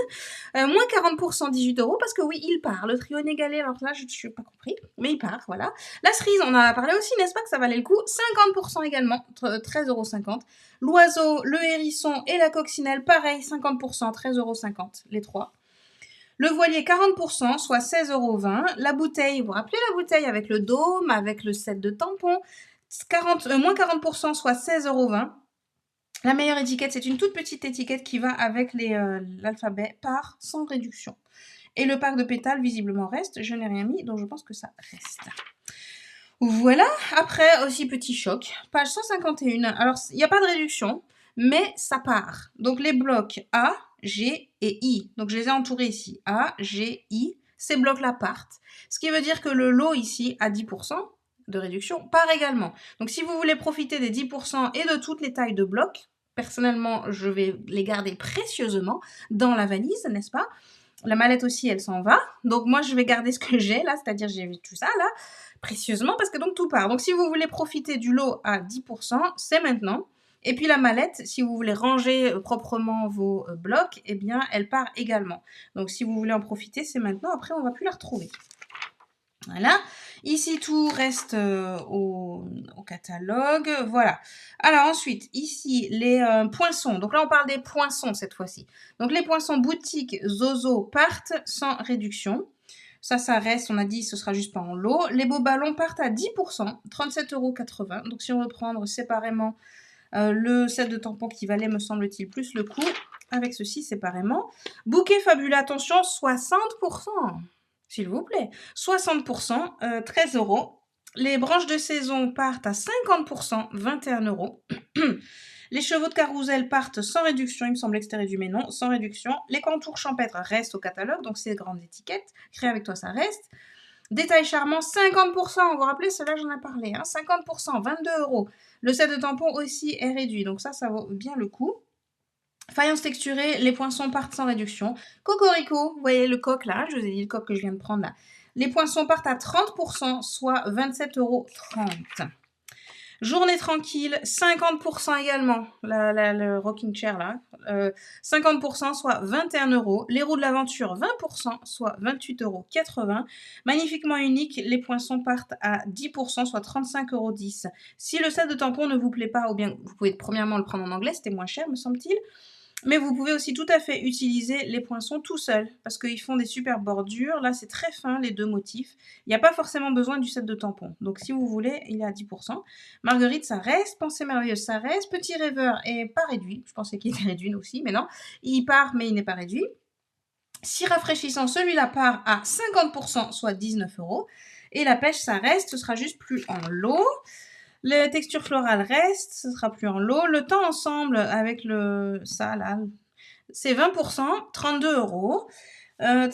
S1: Moins 40%, 18 € parce que oui, il part. Le trio inégalé, alors là, je n'ai pas compris, mais il part, voilà. La cerise, on en a parlé aussi, n'est-ce pas, que ça valait le coup. 50% également, 13,50 €. L'oiseau, le hérisson et la coccinelle, pareil, 50%, 13,50 €, les trois. Le voilier, 40%, soit 16,20 €. La bouteille, vous vous rappelez la bouteille avec le dôme, avec le set de tampons, moins 40%, soit 16,20 €. La meilleure étiquette, c'est une toute petite étiquette qui va avec l'alphabet par sans réduction. Et le pack de pétales, visiblement, reste. Je n'ai rien mis, donc je pense que ça reste. Voilà. Après, aussi petit choc. Page 151. Alors, il n'y a pas de réduction, mais ça part. Donc, les blocs A, G et I. Donc, je les ai entourés ici. A, G, I. Ces blocs-là partent. Ce qui veut dire que le lot ici, à 10% de réduction, part également. Donc, si vous voulez profiter des 10% et de toutes les tailles de blocs, personnellement, je vais les garder précieusement dans la valise, n'est-ce pas? La mallette aussi, elle s'en va. Donc, moi, je vais garder ce que j'ai là, c'est-à-dire j'ai tout ça là, précieusement, parce que donc tout part. Donc, si vous voulez profiter du lot à 10%, c'est maintenant. Et puis, la mallette, si vous voulez ranger proprement vos blocs, eh bien, elle part également. Donc, si vous voulez en profiter, c'est maintenant. Après, on ne va plus la retrouver. Voilà. Ici, tout reste au catalogue. Voilà. Alors ensuite, ici, les poinçons. Donc là, on parle des poinçons cette fois-ci. Donc les poinçons boutique Zozo partent sans réduction. Ça reste. On a dit ce sera juste pas en lot. Les beaux ballons partent à 10%, 37,80 €. Donc si on veut prendre séparément le set de tampons qui valait, me semble-t-il, plus le coût, avec ceci séparément. Bouquet fabuleux, attention, 60%. S'il vous plaît. 60%, 13 €. Les branches de saison partent à 50%, 21 €. Les chevaux de carrousel partent sans réduction, il me semblait que c'était réduit, mais non, sans réduction. Les contours champêtres restent au catalogue, donc c'est grandes étiquettes. Créer avec toi, ça reste. Détail charmant, 50%. Vous vous rappelez, cela j'en ai parlé. Hein, 50%, 22 €. Le set de tampons aussi est réduit, donc ça vaut bien le coup. Faïence texturée, les poinçons partent sans réduction. Cocorico, vous voyez le coq là, je vous ai dit le coq que je viens de prendre là. Les poinçons partent à 30%, soit 27,30 €. Journée tranquille, 50% également, le rocking chair là, 50%, soit 21 €. Les roues de l'aventure, 20%, soit 28,80 €. Magnifiquement unique, les poinçons partent à 10%, soit 35,10 €. Si le set de tampons ne vous plaît pas, ou bien vous pouvez premièrement le prendre en anglais, c'était moins cher me semble-t-il. Mais vous pouvez aussi tout à fait utiliser les poinçons tout seuls, parce qu'ils font des super bordures. Là, c'est très fin, les deux motifs. Il n'y a pas forcément besoin du set de tampons. Donc, si vous voulez, il est à 10%. Marguerite, ça reste. Pensée merveilleuse, ça reste. Petit rêveur est pas réduit. Je pensais qu'il était réduit aussi, mais non. Il part, mais il n'est pas réduit. Si rafraîchissant, celui-là part à 50%, soit 19 €. Et la pêche, ça reste. Ce sera juste plus en lot. Les textures florales restent, ce sera plus en lot. Le temps ensemble avec ça là, c'est 20%, 32 €.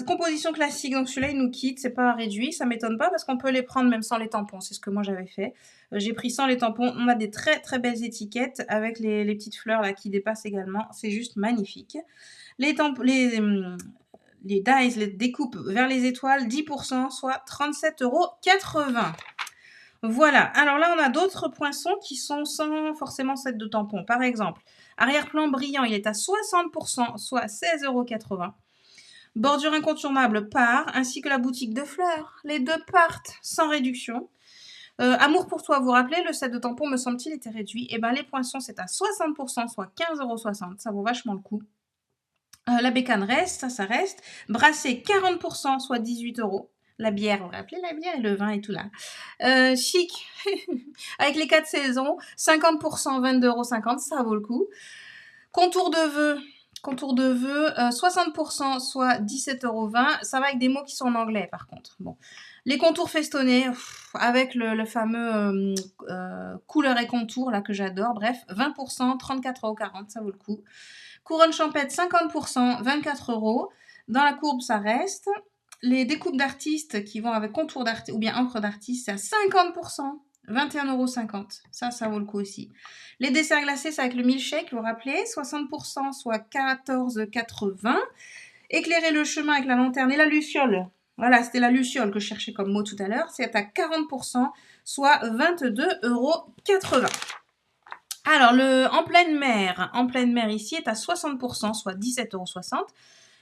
S1: Composition classique, donc celui-là il nous quitte, c'est pas réduit, ça m'étonne pas parce qu'on peut les prendre même sans les tampons, c'est ce que moi j'avais fait. J'ai pris sans les tampons, on a des très très belles étiquettes avec les petites fleurs là qui dépassent également, c'est juste magnifique. les dies, les découpes vers les étoiles, 10%, soit 37,80 €. Voilà, alors là, on a d'autres poinçons qui sont sans forcément set de tampons. Par exemple, arrière-plan brillant, il est à 60%, soit 16,80 €. Bordure incontournable part, ainsi que la boutique de fleurs. Les deux partent sans réduction. Amour pour toi, vous vous rappelez, le set de tampons, me semble-t-il, était réduit. Et ben les poinçons, c'est à 60%, soit 15,60 €. Ça vaut vachement le coup. La bécane reste, ça reste. Brassé, 40%, soit 18 €. La bière, vous vous rappelez la bière et le vin et tout là. Chic, avec les 4 saisons, 50%, 22,50 €, ça vaut le coup. Contour de vœux, 60%, soit 17,20 €. Ça va avec des mots qui sont en anglais, par contre. Bon. Les contours festonnés, avec le fameux couleur et contour, là, que j'adore. Bref, 20%, 34,40 €, ça vaut le coup. Couronne champêtre, 50%, 24 €. Dans la courbe, ça reste. Les découpes d'artistes qui vont avec contour d'artiste ou bien encre d'artiste, c'est à 50%, 21,50 €. Ça vaut le coup aussi. Les desserts glacés, c'est avec le milkshake, vous vous rappelez, 60%, soit 14,80 €. Éclairer le chemin avec la lanterne et la luciole. Voilà, c'était la luciole que je cherchais comme mot tout à l'heure. C'est à 40%, soit 22,80 €. Alors, en pleine mer ici est à 60%, soit 17,60 €.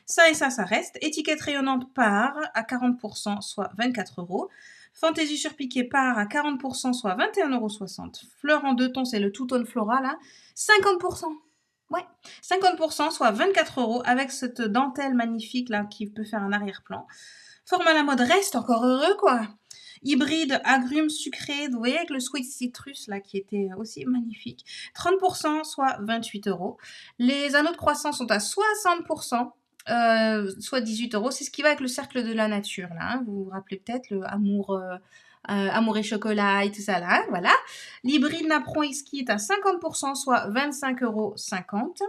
S1: Ça et ça reste. Étiquette rayonnante part à 40%, soit 24 €. Fantaisie surpiquée part à 40%, soit 21,60 €. Fleur en 2 tons, c'est le two-tone floral, là. 50%. Ouais, 50%, soit 24 € avec cette dentelle magnifique, là, qui peut faire un arrière-plan. Forme à la mode reste, encore heureux, quoi. Hybride agrumes sucrés, vous voyez, avec le sweet citrus, là, qui était aussi magnifique. 30%, soit 28 €. Les anneaux de croissant sont à 60%, soit 18 €. C'est ce qui va avec le cercle de la nature, là. Hein. Vous vous rappelez peut-être le amour et chocolat et tout ça, là. Hein, voilà. L'hybride napperon exquis est à 50%, soit 25,50 €.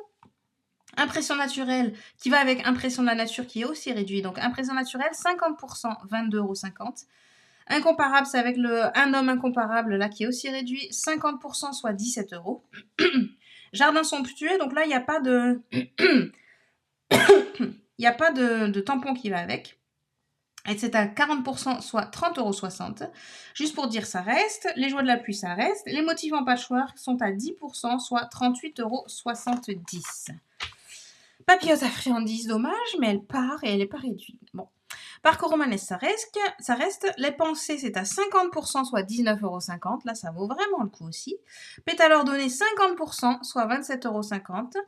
S1: Impression naturelle qui va avec impression de la nature qui est aussi réduit. Donc, impression naturelle, 50%, 22,50 €. Incomparable, c'est avec un homme incomparable, là, qui est aussi réduit. 50%, soit 17 €. Jardin somptueux, donc là, il n'y a pas de... il n'y a pas de tampon qui va avec. Et c'est à 40%, soit 30,60 €. Juste pour dire, ça reste. Les joies de la pluie, ça reste. Les motifs en patchwork sont à 10%, soit 38,70 €. Papillote à friandises, dommage, mais elle part et elle n'est pas réduite. Bon. Parcours romanesque, ça reste. Les pensées, c'est à 50%, soit 19,50 €. Là, ça vaut vraiment le coup aussi. Pétale ordonnée, 50%, soit 27,50 €.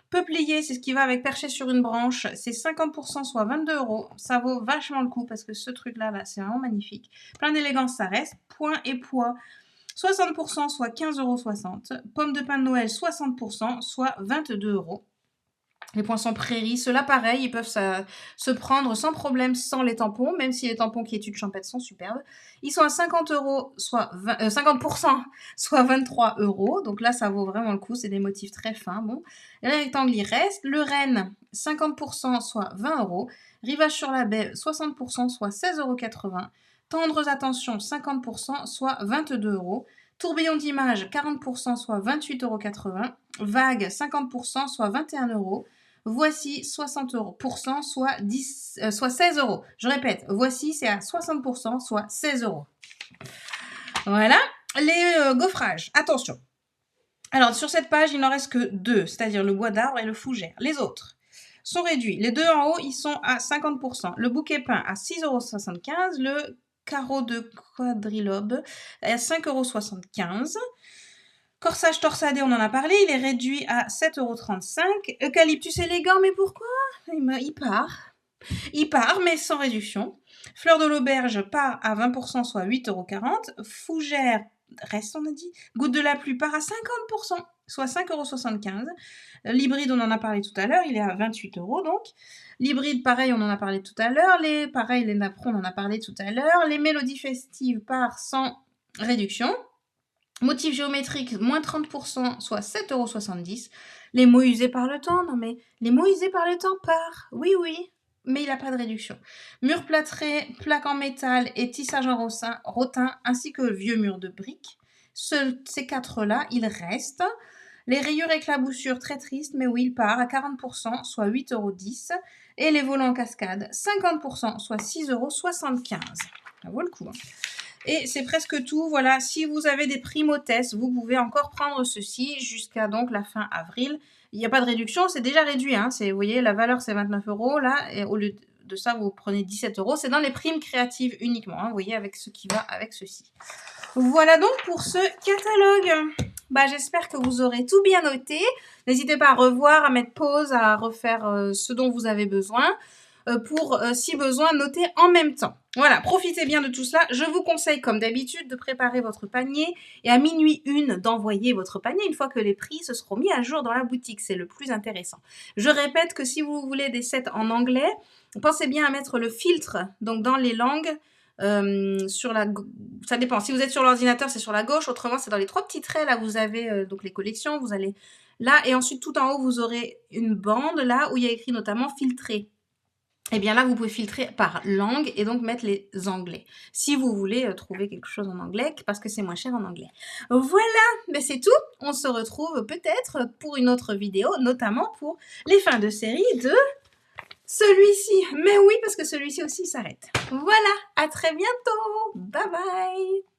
S1: Peuplier, c'est ce qui va avec perché sur une branche. C'est 50%, soit 22 €. Ça vaut vachement le coup parce que ce truc-là, là, c'est vraiment magnifique. Plein d'élégance, ça reste. Point et poids, 60%, soit 15,60 €. Pomme de pin de Noël, 60%, soit 22 €. Les poinçons prairies, ceux-là, pareil, ils peuvent se prendre sans problème sans les tampons, même si les tampons qui étudent champêtre sont superbes. Ils sont à 50 €, soit 50%, soit 23 €. Donc là, ça vaut vraiment le coup. C'est des motifs très fins. Bon. Les rectangles, il reste. Le renne, 50%, soit 20 €. Rivage sur la baie, 60%, soit 16,80 €. Tendres attentions, 50%, soit 22 €. Tourbillon d'image, 40%, soit 28,80 €. Vague, 50%, soit 21 €. Voici 60 €, soit 16 €. Je répète, voici, c'est à 60%, soit 16 €. Voilà. Les gaufrages, attention. Alors, sur cette page, il n'en reste que 2, c'est-à-dire le bois d'arbre et le fougère. Les autres sont réduits. Les deux en haut, ils sont à 50%. Le bouquet peint à 6,75 €. Le carreau de quadrilobe à 5,75 €. Corsage torsadé, on en a parlé, il est réduit à 7,35 €. Eucalyptus élégant, mais pourquoi ? Il part, mais sans réduction. Fleur de l'auberge part à 20%, soit 8,40 €. Fougère, reste, on a dit. Goutte de la pluie part à 50%, soit 5,75 €. L'hybride, on en a parlé tout à l'heure, il est à 28 € donc. L'hybride, pareil, on en a parlé tout à l'heure. Les napperons, on en a parlé tout à l'heure. Les mélodies festives part sans réduction. Motif géométrique, moins 30%, soit 7,70 €. Les mots usés par le temps, non mais les mots usés par le temps part, oui, mais il n'a pas de réduction. Mur plâtré, plaque en métal et tissage en rotin, ainsi que vieux mur de briques. Ces 4-là, ils restent. Les rayures éclaboussures, très triste, mais oui, il part à 40%, soit 8,10 €. Et les volants en cascade, 50%, soit 6,75 €. Ça vaut le coup. Hein. Et c'est presque tout. Voilà, si vous avez des primo-tests, vous pouvez encore prendre ceci jusqu'à donc la fin avril. Il n'y a pas de réduction, c'est déjà réduit. Hein. Vous voyez, la valeur, c'est 29 € là. Et au lieu de ça, vous prenez 17 €. C'est dans les primes créatives uniquement. Hein, vous voyez, avec ce qui va avec ceci. Voilà donc pour ce catalogue. J'espère que vous aurez tout bien noté. N'hésitez pas à revoir, à mettre pause, à refaire ce dont vous avez besoin pour, si besoin, noter en même temps. Voilà, profitez bien de tout cela. Je vous conseille, comme d'habitude, de préparer votre panier et à minuit 1 d'envoyer votre panier une fois que les prix se seront mis à jour dans la boutique. C'est le plus intéressant. Je répète que si vous voulez des sets en anglais, pensez bien à mettre le filtre donc dans les langues. Ça dépend. Si vous êtes sur l'ordinateur, c'est sur la gauche. Autrement, c'est dans les 3 petits traits. Là, vous avez donc les collections. Vous allez là et ensuite tout en haut, vous aurez une bande là où il y a écrit notamment filtrer. Et bien là, vous pouvez filtrer par langue et donc mettre les anglais. Si vous voulez trouver quelque chose en anglais, parce que c'est moins cher en anglais. Voilà, mais c'est tout. On se retrouve peut-être pour une autre vidéo, notamment pour les fins de série de celui-ci. Mais oui, parce que celui-ci aussi s'arrête. Voilà, à très bientôt. Bye bye.